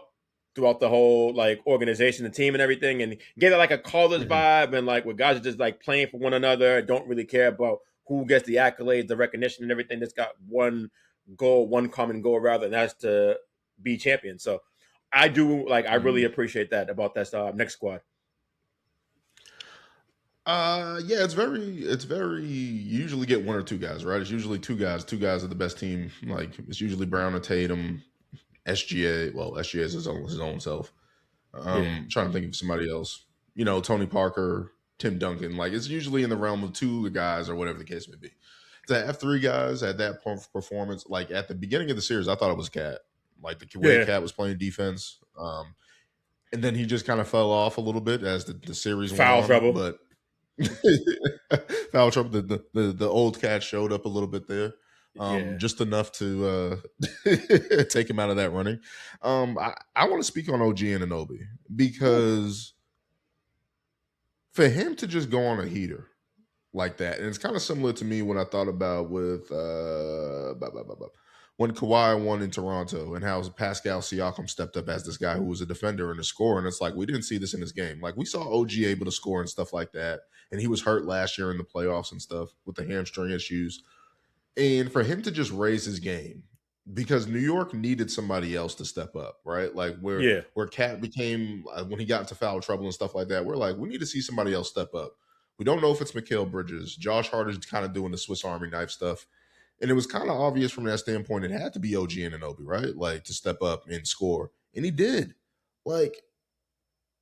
throughout the whole like organization, the team, and everything, and gave it like a college vibe, and like where guys are just like playing for one another, don't really care about who gets the accolades, the recognition, and everything. That's got one goal, one common goal, rather, and that's to be champion. So I really appreciate that about that next squad. Yeah, it's very usually get 1 or 2 guys, right? It's usually 2 guys. 2 guys are the best team. Like it's usually Brown or Tatum, SGA. Well, SGA is his own self. Trying to think of somebody else. Tony Parker, Tim Duncan. Like it's usually in the realm of 2 guys or whatever the case may be. To have 3 guys at that performance, like at the beginning of the series, I thought it was Cat. Like the way Cat was playing defense. And then he just kind of fell off a little bit as the series went on. Foul trouble. But foul trouble. The old Cat showed up a little bit there. Just enough to take him out of that running. I want to speak on OG Anunoby because for him to just go on a heater like that, and it's kind of similar to me when I thought about with when Kawhi won in Toronto and how Pascal Siakam stepped up as this guy who was a defender and a scorer, and it's like we didn't see this in his game. Like we saw OG able to score and stuff like that, and he was hurt last year in the playoffs and stuff with the hamstring issues. And for him to just raise his game, because New York needed somebody else to step up, right? Like where Cat became when he got into foul trouble and stuff like that, we're like, we need to see somebody else step up. We don't know if it's Mikal Bridges. Josh Hart is kind of doing the Swiss Army knife stuff. And it was kind of obvious from that standpoint, it had to be OG Anunoby, right? Like to step up and score. And he did. Like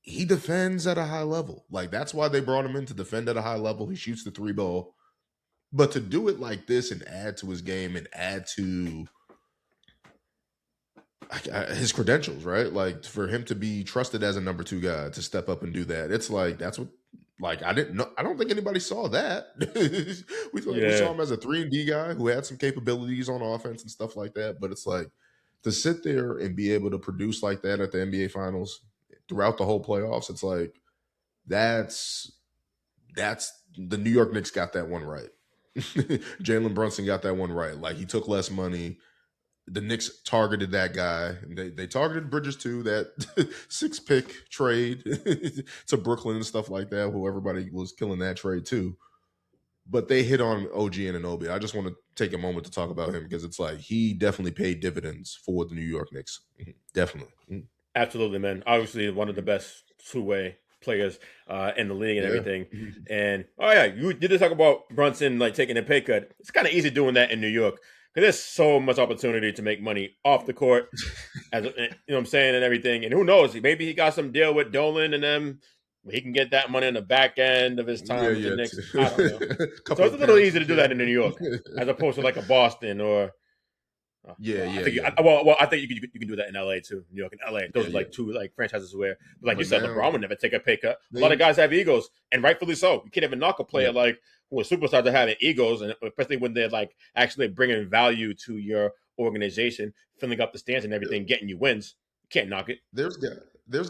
he defends at a high level. Like that's why they brought him in, to defend at a high level. He shoots the 3 ball. But to do it like this and add to his game and add to his credentials, right? Like for him to be trusted as a number 2 guy to step up and do that, it's like that's what. Like I didn't know. I don't think anybody saw that. we saw him as a 3-and-D guy who had some capabilities on offense and stuff like that. But it's like to sit there and be able to produce like that at the NBA Finals throughout the whole playoffs. It's like that's the New York Knicks got that one right. Jalen Brunson got that one right. Like he took less money. The Knicks targeted that guy. They targeted Bridges too, that 6-pick trade to Brooklyn and stuff like that, who everybody was killing that trade too. But they hit on OG Anunoby. I just want to take a moment to talk about him because it's like he definitely paid dividends for the New York Knicks. Definitely. Absolutely, man. Obviously one of the best two-way players in the league and everything. And you did talk about Brunson like taking a pay cut. It's kind of easy doing that in New York because there's so much opportunity to make money off the court, as you know what I'm saying, and everything. And who knows? Maybe he got some deal with Dolan and them. He can get that money in the back end of his time with the Knicks. I don't know. So it's a little easy to do that in New York as opposed to like a Boston or. I think you can do that in LA too. New York and LA. Those are like 2 like franchises where, like you said, LeBron would never take a pay cut. A lot of guys have egos, and rightfully so. You can't even knock a player like who are superstars are having egos, and especially when they're like actually bringing value to your organization, filling up the stands and everything, getting you wins. You can't knock it. There's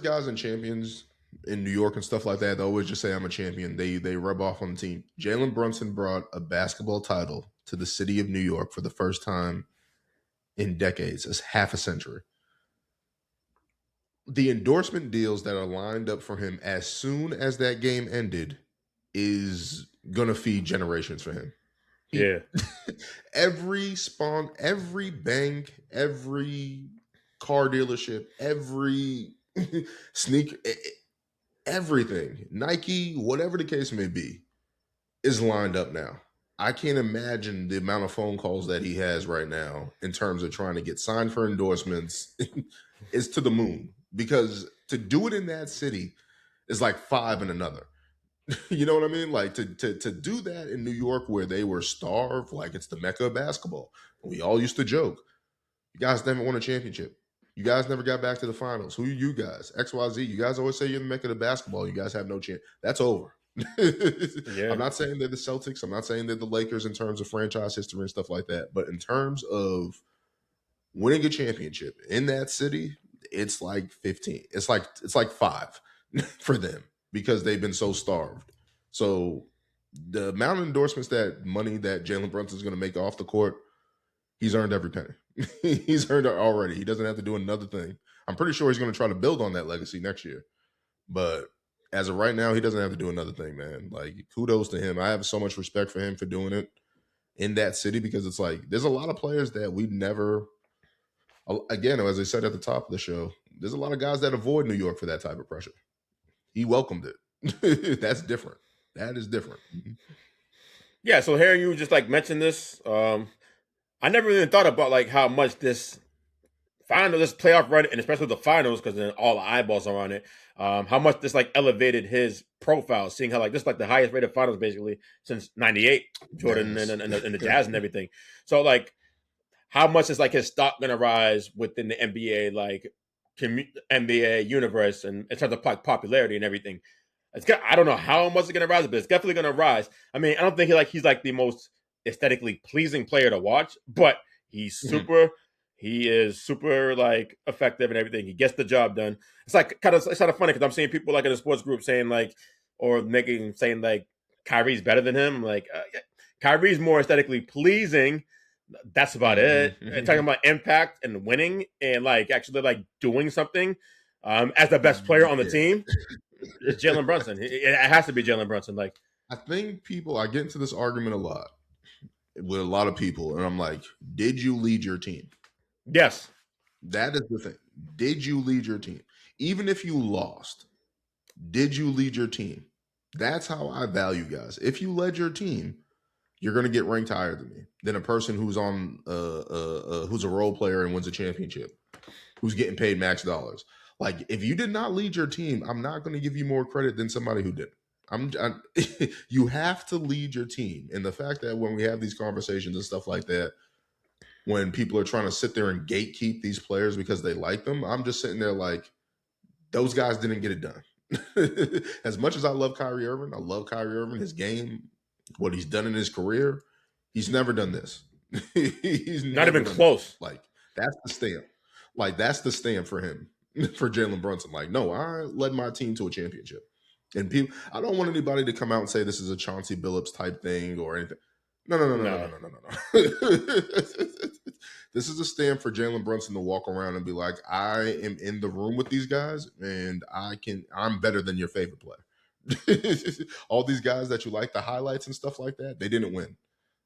guys and champions in New York and stuff like that. They always just say I'm a champion. They rub off on the team. Jalen Brunson brought a basketball title to the city of New York for the first time in decades. It's half a century. The endorsement deals that are lined up for him as soon as that game ended is gonna feed generations for him. Every bank, every car dealership, every sneaker, everything, Nike, whatever the case may be, is lined up now. I can't imagine the amount of phone calls that he has right now in terms of trying to get signed for endorsements is to the moon, because to do it in that city is like 5 in another. You know what I mean? Like to do that in New York, where they were starved, like it's the mecca of basketball. We all used to joke, you guys never won a championship. You guys never got back to the finals. Who are you guys? XYZ. You guys always say you're the mecca of basketball. You guys have no chance. That's over. Yeah. I'm not saying they're the Celtics. I'm not saying they're the Lakers in terms of franchise history and stuff like that. But in terms of winning a championship in that city, it's like 15. It's like 5 for them, because they've been so starved. So the amount of endorsements, that money that Jalen Brunson is going to make off the court, he's earned every penny. He's earned it already. He doesn't have to do another thing. I'm pretty sure he's going to try to build on that legacy next year. But as of right now, he doesn't have to do another thing, man. Like, kudos to him. I have so much respect for him for doing it in that city, because it's like there's a lot of players that we never, again, as I said at the top of the show, there's a lot of guys that avoid New York for that type of pressure. He welcomed it. That's different. That is different. Yeah, so hearing you just like mention this, I never even thought about like how much this playoff run, and especially the finals, because then all the eyeballs are on it. How much this like elevated his profile, seeing how like this is like the highest rated finals basically since '98, Jordan and the Jazz and everything. So like, how much is like his stock gonna rise within the NBA like NBA universe, and in terms of like popularity and everything? I don't know how much it's gonna rise, but it's definitely gonna rise. I mean, I don't think he's like the most aesthetically pleasing player to watch, but he's super. He is super like effective and everything. He gets the job done. It's kind of funny because I'm seeing people like in the sports group saying like, or saying like Kyrie's better than him. Like Kyrie's more aesthetically pleasing. That's about it. Talking about impact and winning and like actually like doing something as the best player on the team. It's Jalen Brunson. It has to be Jalen Brunson. Like, I think I get into this argument a lot with a lot of people, and I'm like, did you lead your team? Yes. That is the thing. Did you lead your team? Even if you lost, did you lead your team? That's how I value guys. If you led your team, you're going to get ranked higher than a person who's on who's a role player and wins a championship, who's getting paid max dollars. Like, if you did not lead your team, I'm not going to give you more credit than somebody who did. You have to lead your team. And the fact that when we have these conversations and stuff like that, when people are trying to sit there and gatekeep these players because they like them, I'm just sitting there like, those guys didn't get it done. As much as I love Kyrie Irving, his game, what he's done in his career, he's never done this. He's not even close. Like, that's the stamp. Like, that's the stamp for him, for Jalen Brunson. Like, no, I led my team to a championship. And people, I don't want anybody to come out and say this is a Chauncey Billups type thing or anything. No. This is a stamp for Jalen Brunson to walk around and be like, I am in the room with these guys, and I'm better than your favorite player. All these guys that you like, the highlights and stuff like that, they didn't win.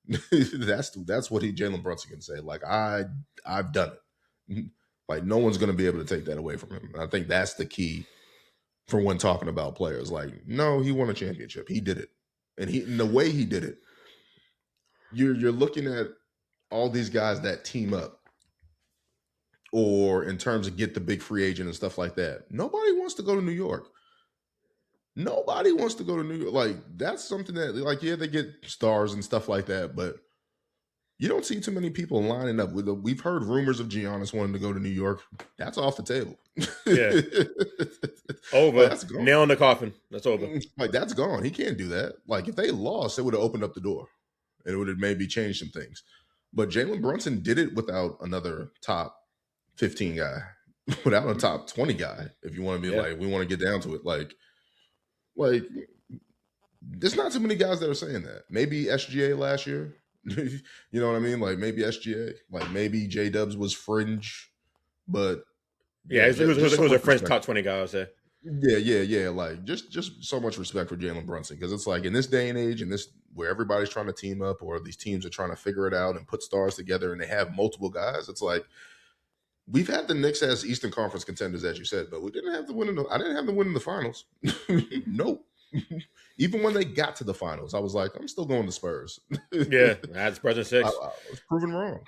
That's what Jalen Brunson can say. Like, I've done it. Like, no one's going to be able to take that away from him. And I think that's the key for when talking about players. Like, no, he won a championship. He did it. And the way he did it, you're looking at all these guys that team up, or in terms of get the big free agent and stuff like that. Nobody wants to go to New York. Nobody wants to go to New York. Like, that's something that, like, yeah, they get stars and stuff like that, but you don't see too many people lining up with we've heard rumors of Giannis wanting to go to New York. That's off the table. Yeah. Over. Like, that's gone. Nail in the coffin. That's over. Like, that's gone. He can't do that. Like, if they lost, it would have opened up the door. And it would have maybe changed some things. But Jalen Brunson did it without another top 15 guy, without a top 20 guy, if you want to be like, we want to get down to it. Like, there's not too many guys that are saying that. Maybe SGA last year. You know what I mean? Like, maybe SGA. Like, maybe J-Dubs was fringe. But yeah, it was a fringe top 20 guy, I would say. Yeah. Like, just so much respect for Jalen Brunson, because it's like, in this day and age, and this where everybody's trying to team up, or these teams are trying to figure it out and put stars together, and they have multiple guys. It's like, we've had the Knicks as Eastern Conference contenders, as you said, but we didn't have the win. I didn't have the win in the finals. Nope. Even when they got to the finals, I was like, I'm still going to Spurs. Yeah, that's Spurs in 6. I was proven wrong.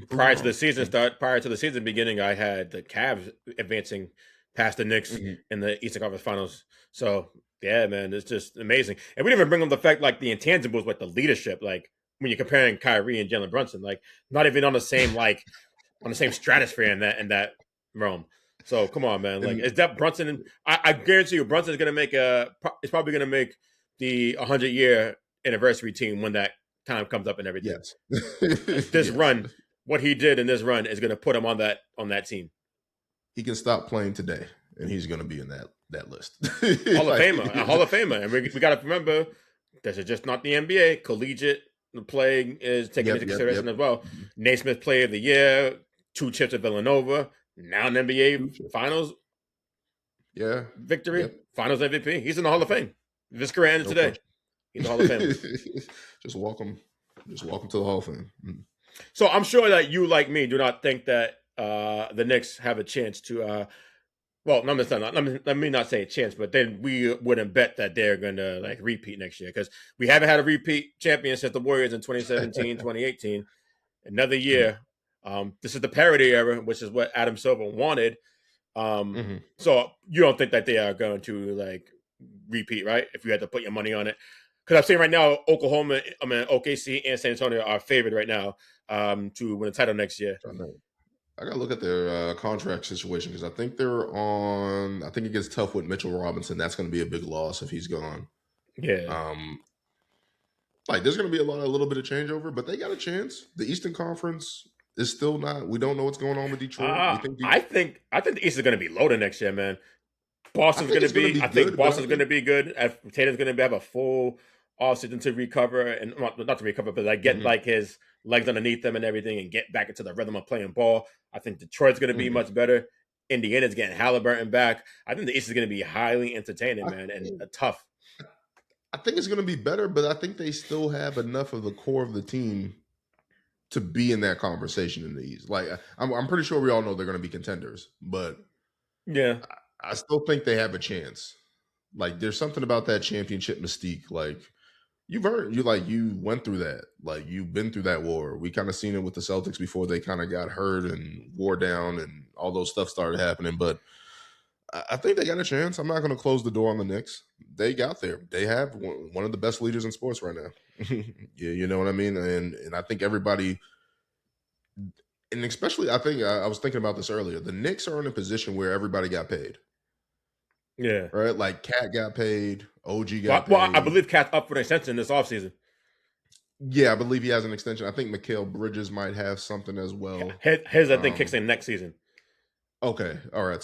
Prior to the season beginning, I had the Cavs advancing past the Knicks in the Eastern Conference Finals. So yeah, man, it's just amazing. And we didn't even bring up the fact like the intangibles, like the leadership, like when you're comparing Kyrie and Jalen Brunson, like not even on the same stratosphere in that realm. So come on, man. Like, is that Brunson? I guarantee you, Brunson is going to make it's probably going to make the 100-year anniversary team when that time comes up and everything. Yes. This run, what he did in this run is going to put him on that team. He can stop playing today, and he's going to be in that list. Hall of Famer. And we got to remember, this is just not the NBA. Collegiate play is taken into consideration as well. Naismith Player of the Year, 2 chips at Villanova. Now in NBA Finals victory, Finals MVP. He's in the Hall of Fame. If his career ends today, he's in the Hall of Fame. Just welcome to the Hall of Fame. So I'm sure that you, like me, do not think that the Knicks have a chance to. Let me not say a chance, but then we wouldn't bet that they're going to like repeat next year because we haven't had a repeat champion since the Warriors in 2017, 2018. Another year. This is the parity era, which is what Adam Silver wanted. So you don't think that they are going to like repeat, right? If you had to put your money on it, because I'm saying right now, OKC and San Antonio are favored right now to win the title next year. I got to look at their contract situation because I think they're on. I think it gets tough with Mitchell Robinson. That's going to be a big loss if he's gone. Yeah. There's going to be a little bit of changeover, but they got a chance. The Eastern Conference is still not. We don't know what's going on with Detroit. I think the East is going to be loaded next year, man. Boston's going to be. I think Boston's going to be good. Tatum's going to have a full offseason to recover, and not to recover, but like get like his legs underneath them and everything, and get back into the rhythm of playing ball. I think Detroit's going to be much better. Indiana's getting Halliburton back. I think the East is going to be highly entertaining, man, and tough. I think it's going to be better, but I think they still have enough of the core of the team to be in that conversation in the East. Like, I'm pretty sure we all know they're going to be contenders, but yeah, I still think they have a chance. Like, there's something about that championship mystique. Like, you went through that. Like, you've been through that war. We kind of seen it with the Celtics before they kind of got hurt and wore down and all those stuff started happening. But I think they got a chance. I'm not going to close the door on the Knicks. They got there. They have one of the best leaders in sports right now. You know what I mean? And I think everybody, and especially, I think I was thinking about this earlier. The Knicks are in a position where everybody got paid. Yeah. Right? Like, Cat got paid. OG got paid. Well, I believe Cat's up for an extension this offseason. Yeah, I believe he has an extension. I think Mikal Bridges might have something as well. His I think, kicks in next season. Okay. All right.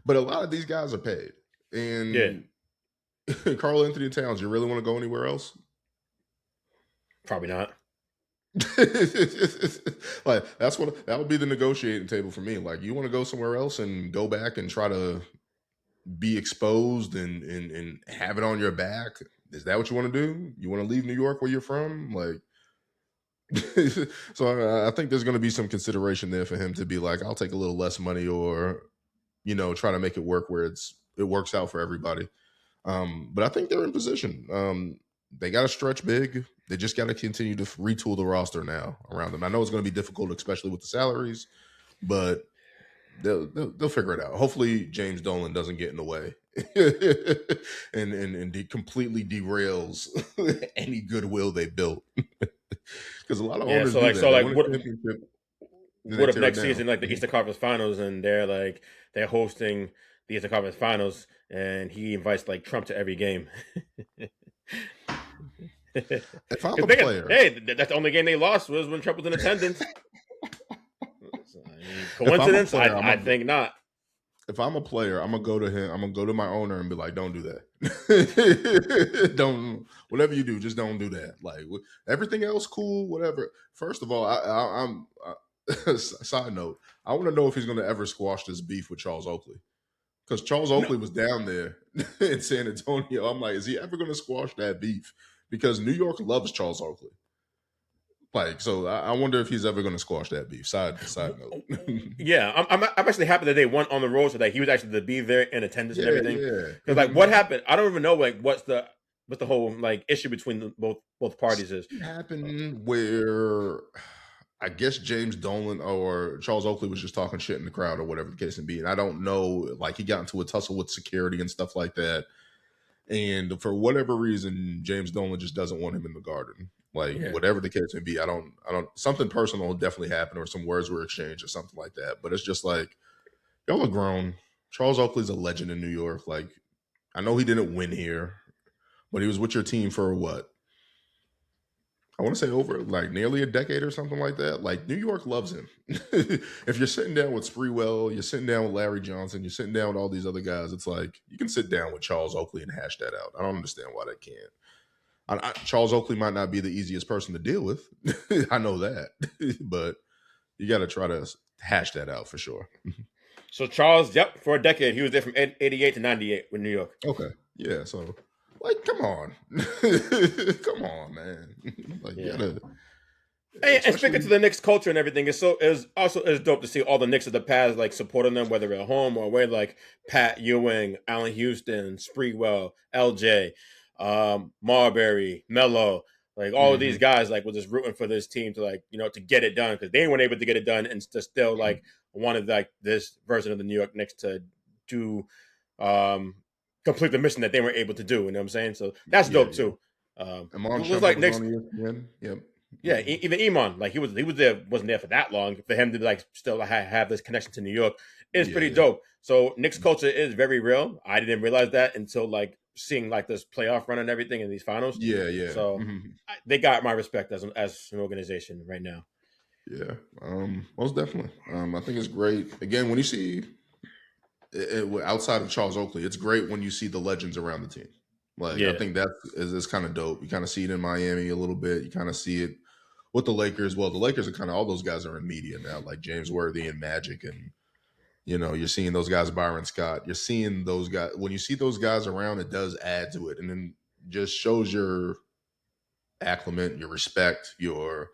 But a lot of these guys are paid. And Karl Anthony Towns, you really want to go anywhere else? Probably not. Like, that would be the negotiating table for me. Like, you want to go somewhere else and go back and try to be exposed and have it on your back? Is that what you want to do? You want to leave New York where you're from? Like, so I think there's going to be some consideration there for him to be like, I'll take a little less money, or, try to make it work where it works out for everybody. But I think they're in position. They got to stretch big. They just got to continue to retool the roster now around them. I know it's going to be difficult, especially with the salaries, but they'll figure it out. Hopefully James Dolan doesn't get in the way and completely derails any goodwill they built. Because a lot of owners what if next season, like the Eastern Conference Finals, and they're hosting the Eastern Conference Finals, and he invites like Trump to every game. If I'm a player, that's the only game they lost was when Trump was in attendance. Coincidence? I think not. If I'm a player, I'm gonna go to him. I'm gonna go to my owner and be like, "Don't do that. Don't. Whatever you do, just don't do that. Like, everything else, cool. Whatever. First of all, I'm. Side note: I want to know if he's gonna ever squash this beef with Charles Oakley, because Charles Oakley was down there in San Antonio. I'm like, is he ever gonna squash that beef? Because New York loves Charles Oakley. Like, so I wonder if he's ever going to squash that beef. Side note. Yeah, I'm actually happy that they went on the road so that he was actually to be there in attendance and everything. Because what happened? I don't even know what's the what's the whole like issue between both parties is? It happened where I guess James Dolan or Charles Oakley was just talking shit in the crowd or whatever the case may be. And I don't know, like he got into a tussle with security and stuff like that. And for whatever reason, James Dolan just doesn't want him in the Garden. Like whatever the case may be, I don't something personal definitely happened or some words were exchanged or something like that. But it's just like, y'all are grown. Charles Oakley's a legend in New York. Like, I know he didn't win here, but he was with your team for what? I want to say over like nearly a decade or something like that. Like New York loves him. If you're sitting down with Sprewell, you're sitting down with Larry Johnson, you're sitting down with all these other guys, it's like you can sit down with Charles Oakley and hash that out. I don't understand why they can't. Charles Oakley might not be the easiest person to deal with. I know that, but you got to try to hash that out for sure. So Charles, for a decade, he was there from 88 to 98 with New York. Okay. Yeah. So, like, come on. Come on, man. Like, you gotta. And speaking to the Knicks culture and everything, it's also dope to see all the Knicks of the past like supporting them, whether at home or away, like Pat Ewing, Allen Houston, Sprewell, LJ, Marbury, Melo, like all of these guys like were just rooting for this team to like to get it done because they weren't able to get it done and to still like wanted like this version of the New York Knicks to do complete the mission that they were able to do. You know what I'm saying? So that's dope too. It was like Knicks. Yep. Yeah, even Iman, like he was there, wasn't there for that long. For him to like still have this connection to New York is pretty dope. So Knicks culture is very real. I didn't realize that until like seeing like this playoff run and everything in these finals. Yeah. So they got my respect as an organization right now. Yeah, most definitely. I think it's great. Again, when you see outside of Charles Oakley, it's great when you see the legends around the team. Like I think that is kind of dope. You kind of see it in Miami a little bit. You kind of see it with the Lakers. Well, the Lakers are kind of all those guys are in media now, like James Worthy and Magic, and you're seeing those guys, Byron Scott. You're seeing those guys. When you see those guys around, it does add to it, and then just shows your acclimate, your respect, your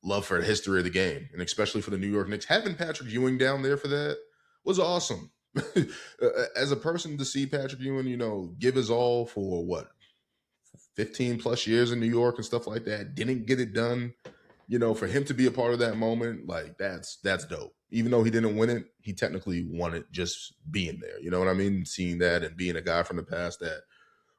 love for the history of the game, and especially for the New York Knicks. Having Patrick Ewing down there for that was awesome. As a person to see Patrick Ewing, give his all for what 15 plus years in New York and stuff like that, didn't get it done. For him to be a part of that moment, like that's dope. Even though he didn't win it, he technically won it just being there. You know what I mean? Seeing that and being a guy from the past that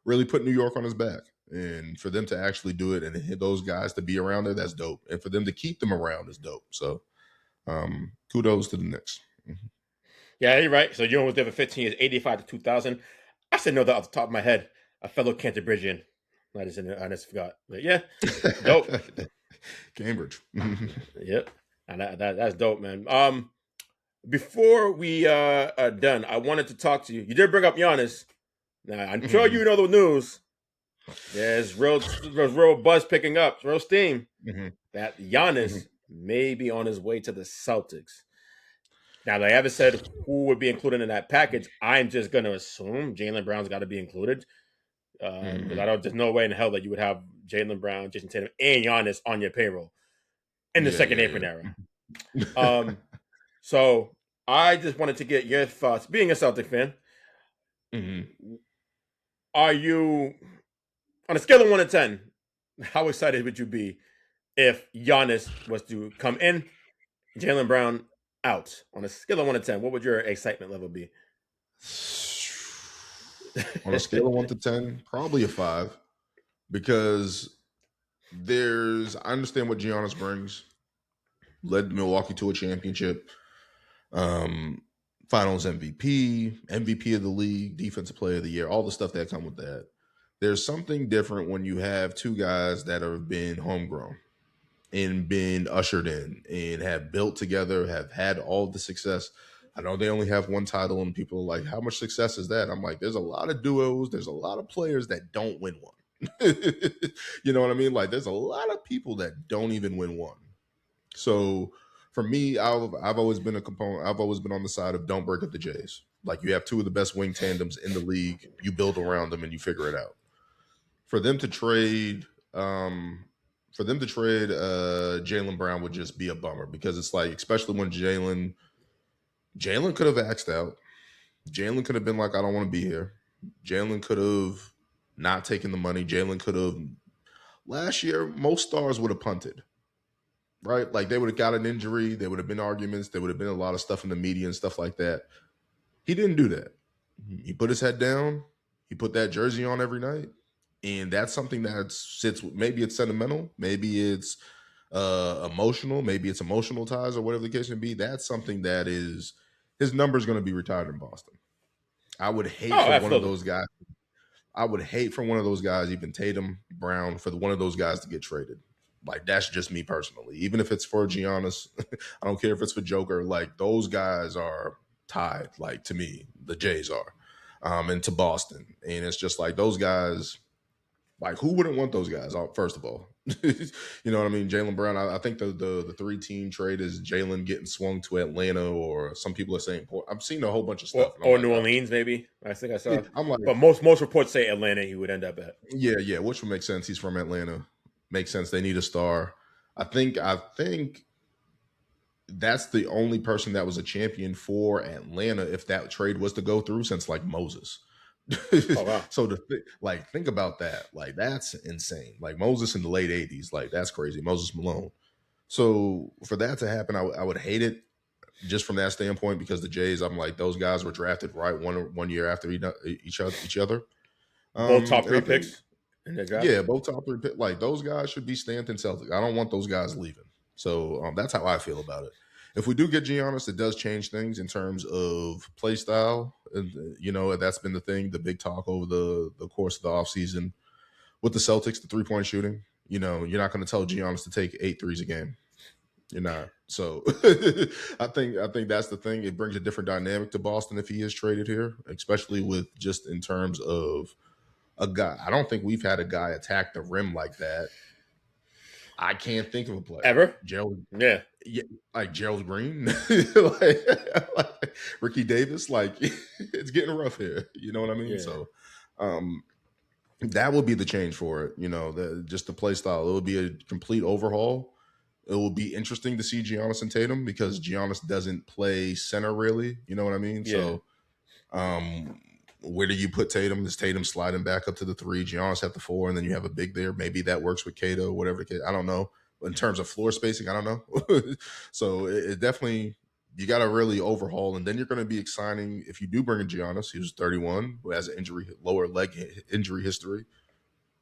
really put New York on his back. And for them to actually do it and those guys to be around there, that's dope. And for them to keep them around is dope. So kudos to the Knicks. Yeah, you're right. So Ewing was there for 15 years, 85 to 2000. I should know that off the top of my head. A fellow Canterburyan. I just forgot. But yeah, dope. Cambridge. Yep. And that's dope, man. Before we are done, I wanted to talk to you. You did bring up Giannis. Now, I'm sure you know the news. There's real buzz picking up, real steam. That Giannis may be on his way to the Celtics. Now, they haven't said who would be included in that package. I'm just going to assume Jalen Brown's got to be included. Because there's no way in hell that you would have Jalen Brown, Jason Tatum, and Giannis on your payroll in the second apron era. So I just wanted to get your thoughts. Being a Celtic fan, are you, on a scale of 1 to 10, how excited would you be if Giannis was to come in, Jalen Brown out? On a scale of 1 to 10, what would your excitement level be? On a scale of 1 to 10, probably a 5, because I understand what Giannis brings. Led Milwaukee to a championship, Finals MVP of the league, Defensive Player of the Year, all the stuff that come with that. There's something different when you have two guys that have been homegrown and been ushered in and have built together, have had all the success. I know they only have one title, and people are like, how much success is that? I'm like, there's a lot of duos. There's a lot of players that don't win one. You know what I mean? Like, there's a lot of people that don't even win one. So for me, I've always been a component. I've always been on the side of don't break up the Jays. Like, you have two of the best wing tandems in the league. You build around them and you figure it out. For them to trade Jalen Brown would just be a bummer, because it's like, especially when Jalen could have axed out. Jalen could have been like, I don't want to be here. Jalen could have not taking the money. Jalen could have last year. Most stars would have punted, right? Like they would have got an injury. There would have been arguments. There would have been a lot of stuff in the media and stuff like that. He didn't do that. He put his head down. He put that jersey on every night. And that's something that sits, maybe it's sentimental, maybe it's emotional, maybe it's emotional ties or whatever the case may be. That's something that is, his number's going to be retired in Boston. I would hate for one of those guys. I would hate for one of those guys, even Tatum, Brown, for one of those guys to get traded. Like, that's just me personally. Even if it's for Giannis, I don't care if it's for Joker. Like, those guys are tied, like, to me, the Jays are, and to Boston. And it's just like those guys, like, who wouldn't want those guys, first of all? You know what I mean? Jalen Brown, I think the three-team trade is Jalen getting swung to Atlanta, or some people are saying, I'm seeing a whole bunch of stuff. Or New Orleans, maybe. I think I saw. Yeah, I'm like, but most reports say Atlanta he would end up at. Yeah, which would make sense. He's from Atlanta. Makes sense. They need a star. I think that's the only person that was a champion for Atlanta if that trade was to go through since, like, Moses. Oh, wow. So think about that. Like, that's insane. Like, Moses in the late 80s, like, that's crazy. Moses Malone. So for that to happen, I would hate it just from that standpoint, because the Jays, I'm like, those guys were drafted right one year after each other. Both top three picks in the draft. Yeah, both top three picks. Like, those guys should be Stanton Celtics. I don't want those guys leaving. So that's how I feel about it. If we do get Giannis, it does change things in terms of play style. You know, that's been the thing, the big talk over the course of the offseason with the Celtics, the three-point shooting. You know, you're not going to tell Giannis to take 8 threes a game. You're not. So I think that's the thing. It brings a different dynamic to Boston if he is traded here, especially with just in terms of a guy. I don't think we've had a guy attack the rim like that. I can't think of a player ever. Gerald, yeah, like Gerald Green, like Ricky Davis. Like, it's getting rough here. You know what I mean? Yeah. So, that will be the change for it. You know, just the play style. It will be a complete overhaul. It will be interesting to see Giannis and Tatum, because Giannis doesn't play center really. You know what I mean? Yeah. So, where do you put Tatum? Is Tatum sliding back up to the 3? Giannis at the 4, and then you have a big there. Maybe that works with Cato, whatever. I don't know. In terms of floor spacing, I don't know. So it definitely, you got to really overhaul. And then you're going to be signing, if you do bring in Giannis, who's 31, who has an lower leg injury history,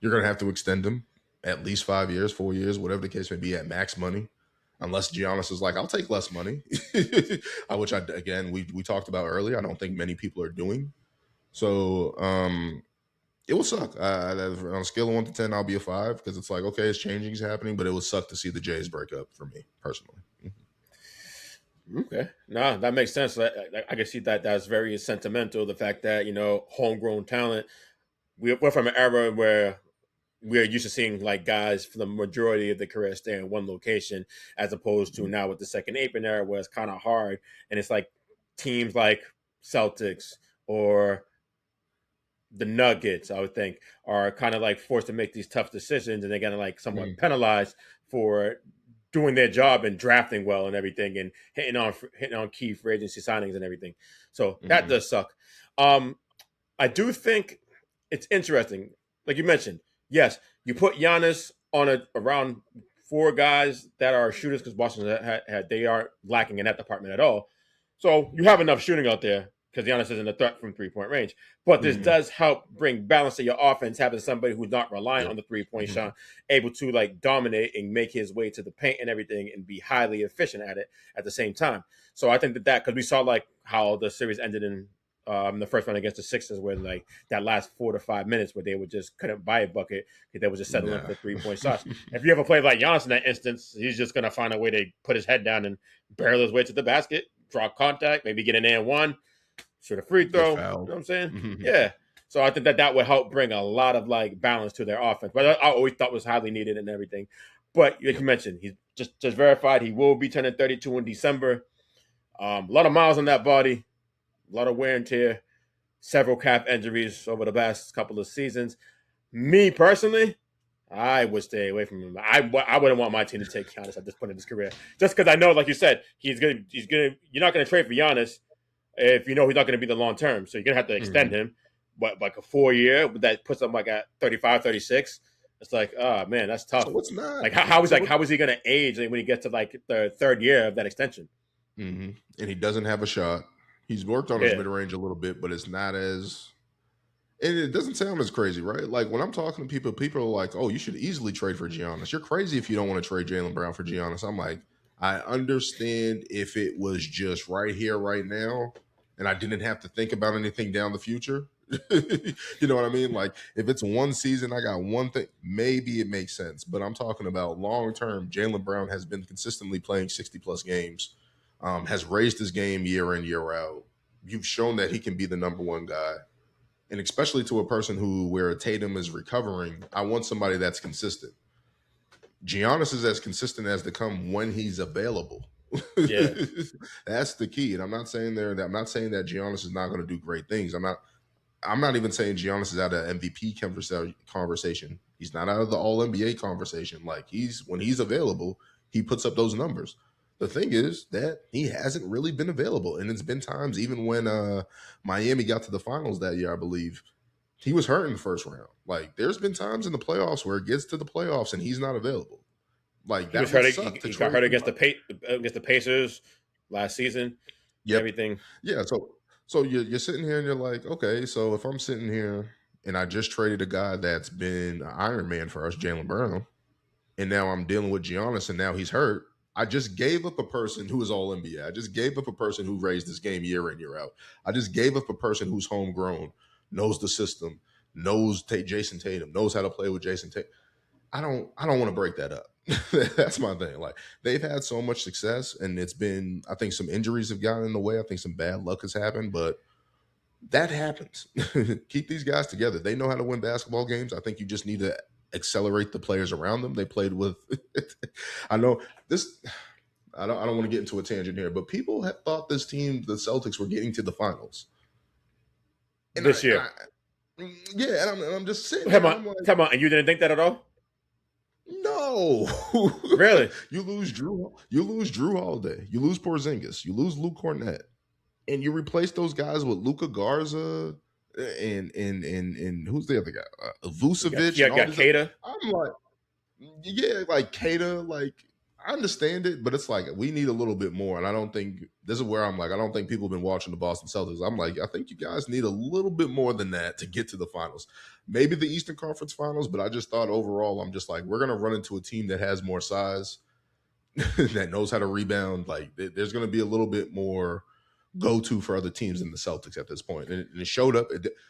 you're going to have to extend him at least 5 years, 4 years, whatever the case may be, at max money. Unless Giannis is like, I'll take less money, which we talked about earlier. I don't think many people are doing. So it will suck. On a scale of 1 to 10, I'll be a 5, because it's like, okay, it's changing, it's happening, but it will suck to see the Jays break up for me personally. Okay, no, that makes sense. I can see that that's very sentimental. The fact that, you know, homegrown talent. We're from an era where we're used to seeing, like, guys for the majority of the career stay in one location, as opposed to now with the second apron era, where it's kind of hard, and it's like teams like Celtics or the Nuggets, I would think, are kind of like forced to make these tough decisions, and they're gonna, like, somewhat penalized for doing their job and drafting well and everything, and hitting on key free agency signings and everything. So that does suck. I do think it's interesting, like you mentioned. Yes, you put Giannis on around 4 guys that are shooters, because Boston they aren't lacking in that department at all. So you have enough shooting out there, because Giannis isn't a threat from 3-point range. But this does help bring balance to your offense, having somebody who's not reliant on the 3-point shot, able to, like, dominate and make his way to the paint and everything, and be highly efficient at it at the same time. So I think that because we saw, like, how the series ended in the first one against the Sixers, where, like, that last 4 to 5 minutes where they couldn't buy a bucket, because they were just settling for 3-point shots. If you ever play like Giannis in that instance, he's just going to find a way to put his head down and barrel his way to the basket, draw contact, maybe get an and-1, shoot a free throw. You know what I'm saying? Yeah. So I think that would help bring a lot of, like, balance to their offense. But I always thought was highly needed and everything. But like you mentioned, he's just verified he will be turning 32 in December. A lot of miles on that body, a lot of wear and tear, several calf injuries over the past couple of seasons. Me personally, I would stay away from him. I wouldn't want my team to take Giannis at this point in his career, just because I know, like you said, you're not gonna trade for Giannis if you know he's not going to be the long term. So you're going to have to extend him. like a 4-year that puts him like at 35, 36. It's like, oh man, that's tough. So it's not like how is he going to age when he gets to like the third year of that extension? and he doesn't have a shot. He's worked on his mid range a little bit, but it's not as. And it doesn't sound as crazy, right? Like when I'm talking to people, people are like, "Oh, you should easily trade for Giannis. You're crazy if you don't want to trade Jalen Brown for Giannis." I'm like, I understand if it was just right here, right now, and I didn't have to think about anything down the future. You know what I mean? Like if it's one season, I got one thing, maybe it makes sense. But I'm talking about long term. Jalen Brown has been consistently playing 60 plus games, has raised his game year in, year out. You've shown that he can be the number one guy. And especially to a person where Tatum is recovering, I want somebody that's consistent. Giannis is as consistent as they come when he's available. Yeah, that's the key. And I'm not saying that Giannis is not going to do great things. I'm not even saying Giannis is out of MVP conversation. He's not out of the All NBA conversation. Like when he's available, he puts up those numbers. The thing is that he hasn't really been available. And it's been times, even when Miami got to the finals that year, I believe, he was hurt in the first round. Like, there's been times in the playoffs where it gets to the playoffs and he's not available. Like, that would suck. He got hurt against the Pacers last season. Yep. Everything. Yeah, so you're sitting here and you're like, okay, so if I'm sitting here and I just traded a guy that's been an Iron Man for us, Jalen Brown, and now I'm dealing with Giannis and now he's hurt, I just gave up a person who is all NBA. I just gave up a person who raised this game year in, year out. I just gave up a person who's homegrown, knows the system, knows Jason Tatum, knows how to play with Jason Tatum. I don't want to break that up. That's my thing. Like, they've had so much success, and it's been, I think some injuries have gotten in the way. I think some bad luck has happened, but that happens. Keep these guys together. They know how to win basketball games. I think you just need to accelerate the players around them. They played with I know this I don't want to get into a tangent here, but people have thought this team, the Celtics, were getting to the finals this year. Yeah, and I'm just sitting come on, and you didn't think that at all? No. Really? You lose Drew Holiday, you lose Porzingis, you lose Luke Cornett, and you replace those guys with Luka Garza and who's the other guy? Vucevic. Yeah, got Keita. I'm like, yeah, like Keita. Like, I understand it, but it's like we need a little bit more. And I don't think this is where I'm like, I don't think people have been watching the Boston Celtics. I'm like, I think you guys need a little bit more than that to get to the finals. Maybe the Eastern Conference Finals, but I just thought overall, I'm just like, we're gonna run into a team that has more size, that knows how to rebound. Like, there's gonna be a little bit more go-to for other teams than the Celtics at this point. And it showed up.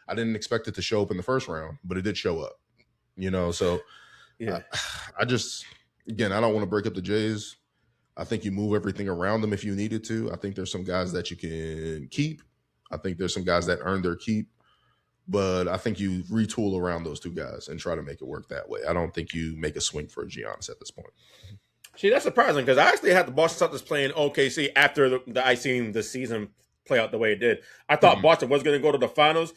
I didn't expect it to show up in the first round, but it did show up, so yeah. I just, again, I don't want to break up the Jays. I think you move everything around them if you needed to. I think there's some guys that you can keep. I think there's some guys that earn their keep, but I think you retool around those two guys and try to make it work that way. I don't think you make a swing for Giannis at this point. See, that's surprising because I actually had the Boston Celtics playing OKC after I seen the season play out the way it did. I thought Boston was going to go to the finals,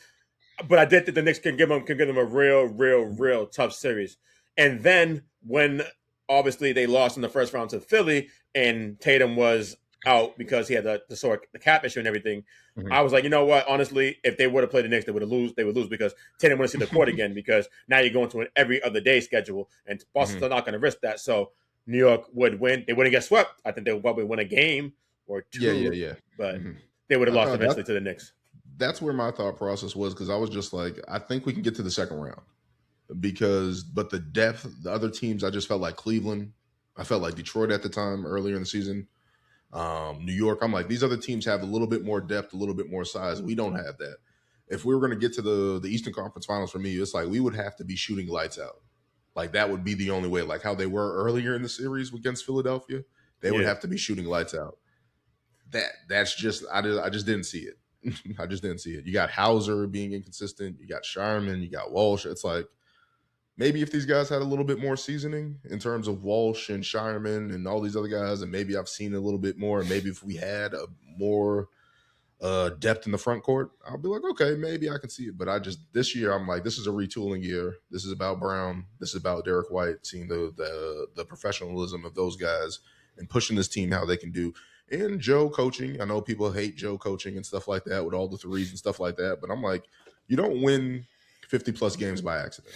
but I did think the Knicks can give them a real tough series. And then when obviously they lost in the first round to Philly and Tatum was out because he had the cap issue and everything, I was like, you know what? Honestly, if they would have played the Knicks, they would lose because Tatum wouldn't see the court again because now you're going to an every other day schedule and Boston's not going to risk that. So New York would win. They wouldn't get swept. I think they would probably win a game or two. Yeah. But they would have lost eventually to the Knicks. That's where my thought process was because I was just like, I think we can get to the second round but the depth, the other teams, I just felt like Cleveland. I felt like Detroit at the time earlier in the season. New York, I'm like, these other teams have a little bit more depth, a little bit more size. We don't have that. If we were going to get to the Eastern Conference Finals, for me, it's like we would have to be shooting lights out. Like, that would be the only way. Like how they were earlier in the series against Philadelphia, they would have to be shooting lights out. That's just, I just didn't see it. I just didn't see it. You got Hauser being inconsistent. You got Sharman. You got Walsh. It's like, maybe if these guys had a little bit more seasoning in terms of Walsh and Sharman and all these other guys, and maybe I've seen a little bit more, and maybe if we had a more depth in the front court, I'll be like, okay, maybe I can see it. But this year, I'm like, this is a retooling year. This is about Brown. This is about Derek White, seeing the professionalism of those guys and pushing this team how they can do. And Joe coaching. I know people hate Joe coaching and stuff like that with all the threes and stuff like that. But I'm like, You don't win 50-plus games by accident.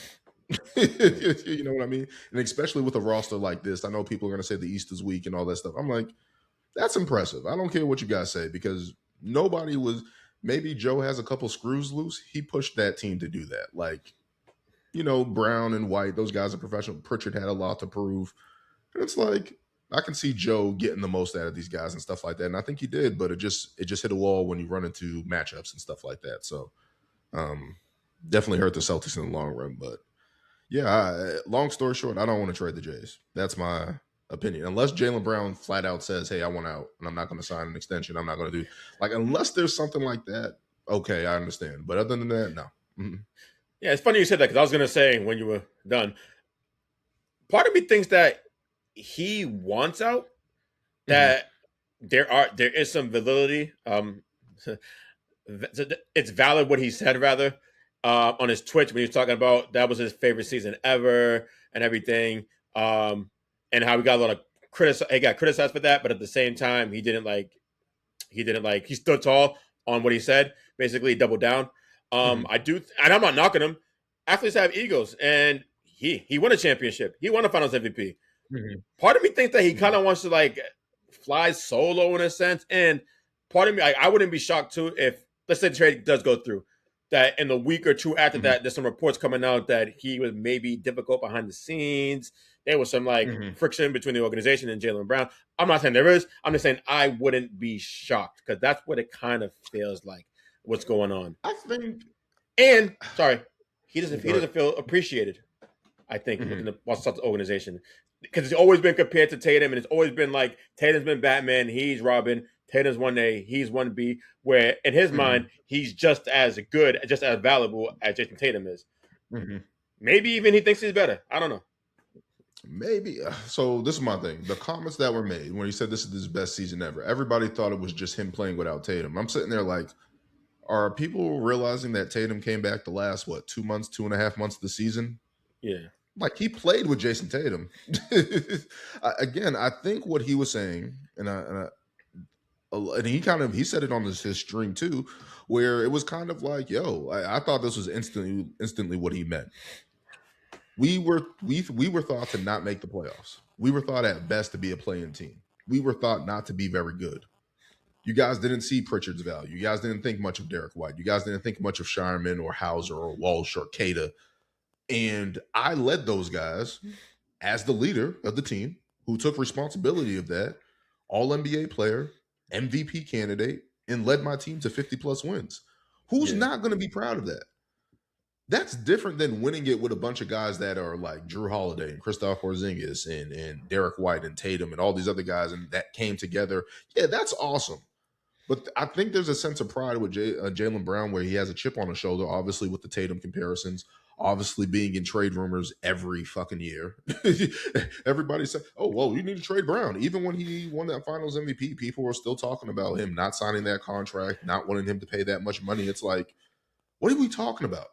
You know what I mean? And especially with a roster like this, I know people are going to say the East is weak and all that stuff. I'm like, that's impressive. I don't care what you guys say because nobody was. Maybe Joe has a couple screws loose. He pushed that team to do that. Like, Brown and White, those guys are professional. Pritchard had a lot to prove. And it's like, I can see Joe getting the most out of these guys and stuff like that. And I think he did, but it just hit a wall when you run into matchups and stuff like that. So definitely hurt the Celtics in the long run. But yeah, long story short, I don't want to trade the Jays. That's my opinion. Unless Jalen Brown flat out says, hey, I want out and I'm not going to sign an extension. I'm not going to do unless there's something like that. Okay, I understand. But other than that, no. Mm-hmm. Yeah, it's funny you said that because I was going to say when you were done, part of me thinks that he wants out, that there is some validity. It's valid what he said rather on his Twitch when he was talking about that was his favorite season ever and everything. And how he got a lot of he got criticized for that, but at the same time, he stood tall on what he said, basically doubled down. And I'm not knocking him. Athletes have egos, and he won a championship. He won a Finals MVP. Mm-hmm. Part of me thinks that he kind of wants to fly solo in a sense, and part of me, I wouldn't be shocked too if, let's say the trade does go through, that in the week or two after that, there's some reports coming out that he was maybe difficult behind the scenes. There was some friction between the organization and Jalen Brown. I'm not saying there is. I'm just saying I wouldn't be shocked because that's what it kind of feels like. What's going on? I think, and sorry, he doesn't feel appreciated. I think within the Boston Celtics organization because it's always been compared to Tatum, and it's always been like Tatum's been Batman, he's Robin. Tatum's 1A, he's 1B. Where in his mind, he's just as good, just as valuable as Jason Tatum is. Maybe even he thinks he's better. I don't know. Maybe. So this is my thing. The comments that were made when he said this is his best season ever, everybody thought it was just him playing without Tatum. I'm sitting there like, are people realizing that Tatum came back the last, 2.5 months of the season? Yeah. Like he played with Jason Tatum. Again, I think what he was saying, and he said it on his stream too, where it was kind of like, yo, I thought this was instantly what he meant. We were thought to not make the playoffs. We were thought at best to be a play-in team. We were thought not to be very good. You guys didn't see Pritchard's value. You guys didn't think much of Derek White. You guys didn't think much of Shireman or Hauser or Walsh or Cada. And I led those guys as the leader of the team who took responsibility of that, all-NBA player, MVP candidate, and led my team to 50-plus wins. Who's not going to be proud of that? That's different than winning it with a bunch of guys that are like Drew Holiday and Kristaps Porzingis and Derek White and Tatum and all these other guys and that came together. Yeah, that's awesome. But I think there's a sense of pride with Jalen Brown where he has a chip on his shoulder, obviously with the Tatum comparisons, obviously being in trade rumors every fucking year. Everybody said, oh, well, you need to trade Brown. Even when he won that Finals MVP, people were still talking about him not signing that contract, not wanting him to pay that much money. It's like, what are we talking about?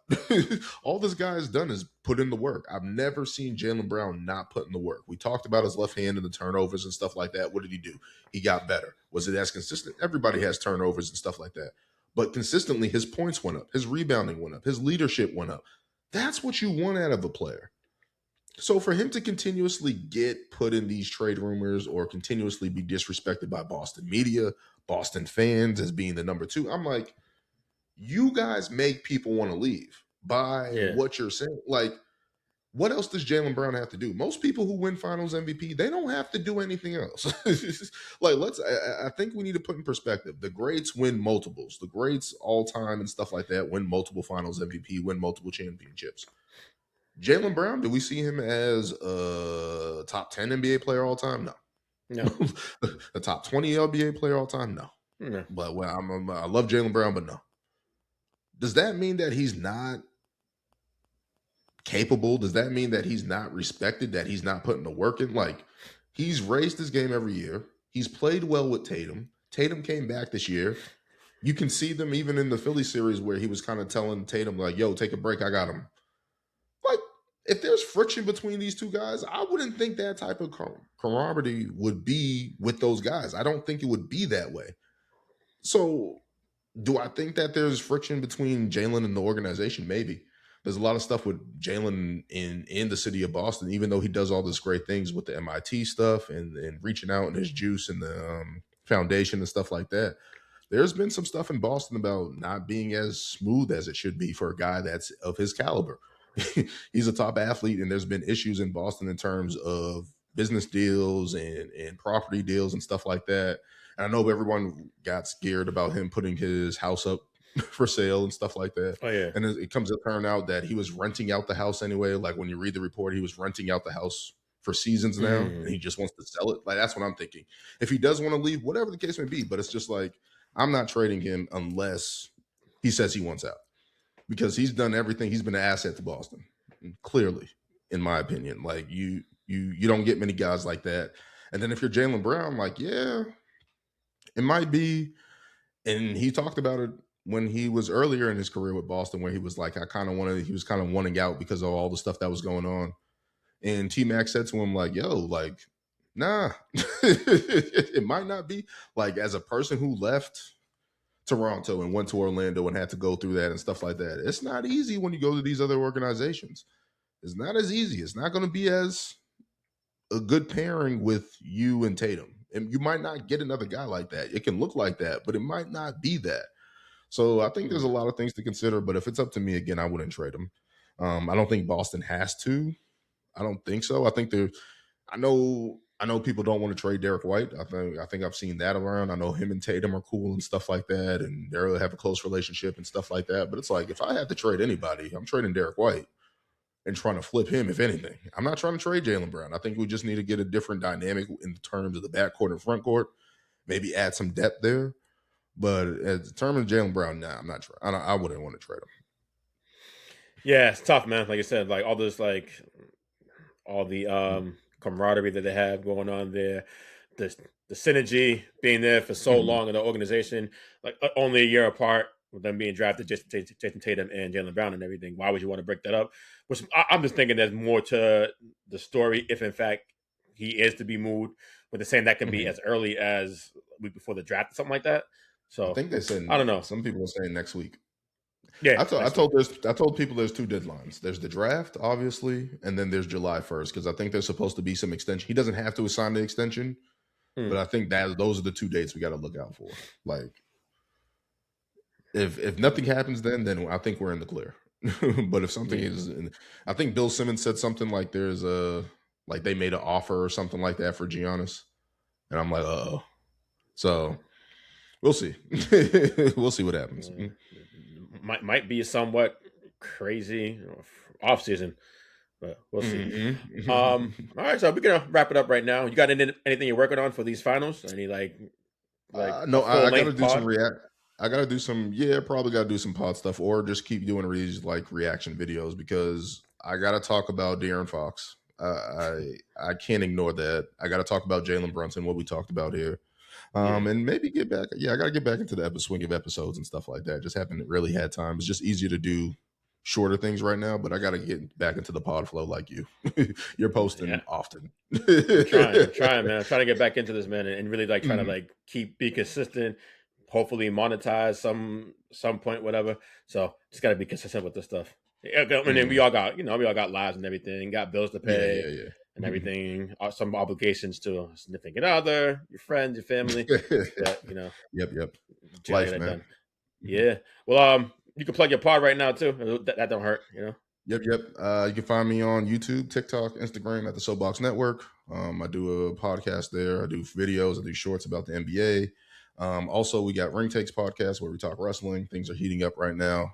All this guy has done is put in the work. I've never seen Jalen Brown not put in the work. We talked about his left hand and the turnovers and stuff like that. What did he do? He got better. Was it as consistent? Everybody has turnovers and stuff like that. But consistently, his points went up. His rebounding went up. His leadership went up. That's what you want out of a player. So for him to continuously get put in these trade rumors or continuously be disrespected by Boston media, Boston fans as being the number two, I'm like, you guys make people want to leave by what you're saying. Like, what else does Jalen Brown have to do? Most people who win Finals MVP, they don't have to do anything else. Like, I think we need to put in perspective. The greats win multiples. The greats all time and stuff like that win multiple Finals MVP, win multiple championships. Jalen Brown, do we see him as a top 10 NBA player all time? No. A top 20 NBA player all time? No. But I love Jalen Brown, but no. Does that mean that he's not capable? Does that mean that he's not respected, that he's not putting the work in? Like, he's raised his game every year. He's played well with Tatum. Tatum came back this year. You can see them even in the Philly series where he was kind of telling Tatum, like, yo, take a break. I got him. Like, if there's friction between these two guys, I wouldn't think that type of camaraderie would be with those guys. I don't think it would be that way. So Do I think that there's friction between Jalen and the organization? Maybe. There's a lot of stuff with Jalen in the city of Boston, even though he does all this great things with the MIT stuff and reaching out and his juice and the foundation and stuff like that. There's been some stuff in Boston about not being as smooth as it should be for a guy that's of his caliber. He's a top athlete, and there's been issues in Boston in terms of business deals and property deals and stuff like that. And I know everyone got scared about him putting his house up for sale and stuff like that. Oh yeah. And it comes to turn out that he was renting out the house anyway. Like when you read the report, he was renting out the house for seasons now, and he just wants to sell it. Like that's what I'm thinking. If he does want to leave, whatever the case may be, but it's just like I'm not trading him unless he says he wants out because he's done everything. He's been an asset to Boston, clearly, in my opinion. Like you don't get many guys like that. And then if you're Jalen Brown, like yeah, it might be. And he talked about it when he was earlier in his career with Boston, where he was like, he was kind of wanting out because of all the stuff that was going on. And T-Mac said to him, like, yo, like, nah, it might not be. Like, as a person who left Toronto and went to Orlando and had to go through that and stuff like that, it's not easy when you go to these other organizations. It's not as easy. It's not going to be as a good pairing with you and Tatum. And you might not get another guy like that. It can look like that, but it might not be that. So I think there's a lot of things to consider. But if it's up to me, again, I wouldn't trade him. I don't think Boston has to. I don't think so. I think I know people don't want to trade Derek White. I think I've seen that around. I know him and Tatum are cool and stuff like that, and they really have a close relationship and stuff like that. But it's like if I had to trade anybody, I'm trading Derek White and trying to flip him, if anything. I'm not trying to trade Jalen Brown. I think we just need to get a different dynamic in terms of the backcourt and front court, maybe add some depth there. But in terms of Jalen Brown, nah, I'm not trying. I wouldn't want to trade him. Yeah, it's tough, man. Like I said, like all this, like all the camaraderie that they have going on there, the synergy being there for so long in the organization, like only a year apart with them being drafted, Jason Tatum and Jalen Brown and everything. Why would you want to break that up? Which I'm just thinking there's more to the story if in fact he is to be moved. But they're saying that can be as early as a week before the draft or something like that. So I think they said I don't know. Some people are saying next week. Yeah, I told people there's two deadlines. There's the draft, obviously, and then there's July 1st because I think there's supposed to be some extension. He doesn't have to assign the extension, but I think that those are the 2 dates we got to look out for. Like, if nothing happens, then I think we're in the clear. But if something is, I think Bill Simmons said something like there's like they made an offer or something like that for Giannis, and I'm like, oh, so we'll see. We'll see what happens. Might be somewhat crazy off season, but we'll see. All right, so we're gonna wrap it up right now. You got anything you're working on for these finals? Any no, I gotta do some I gotta do some probably gotta do some pod stuff or just keep doing these like reaction videos because I gotta talk about De'Aaron Fox. I can't ignore that. I gotta talk about Jalen Brunson, what we talked about here. And maybe get back. Yeah, I got to get back into the swing of episodes and stuff like that. Just haven't really had time. It's just easier to do shorter things right now, but I got to get back into the pod flow like you. You're posting often. I'm trying, man. I'm trying to get back into this, man, and really like trying to like be consistent. Hopefully monetize some point, whatever. So just got to be consistent with this stuff. And then we all got lives and everything, got bills to pay. And everything, some obligations to a significant other, your friends, your family. That, Yep. Life, man. Yeah. Well, you can plug your pod right now too. That don't hurt, Yep. You can find me on YouTube, TikTok, Instagram at the Soapbox Network. I do a podcast there. I do videos. I do shorts about the NBA. Also, we got Ring Takes podcast where we talk wrestling. Things are heating up right now.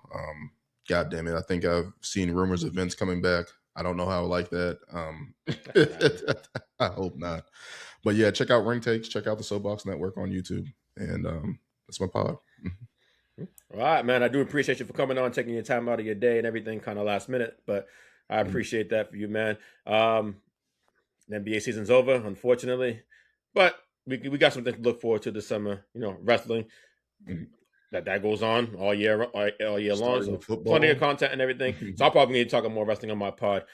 God damn it. I think I've seen rumors of Vince coming back. I don't know how I like that. I hope not. But yeah, check out Ring Takes. Check out the Soapbox Network on YouTube. And that's my pod. All right, man. I do appreciate you for coming on, taking your time out of your day and everything kind of last minute. But I appreciate that for you, man. The NBA season's over, unfortunately. But we got something to look forward to this summer. Wrestling. That goes on all year long. So plenty of content and everything. So I'll probably need to talk more wrestling on my pod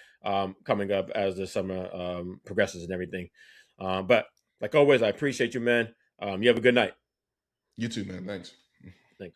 coming up as the summer progresses and everything. But like always, I appreciate you, man. You have a good night. You too, man. Thanks. Thanks.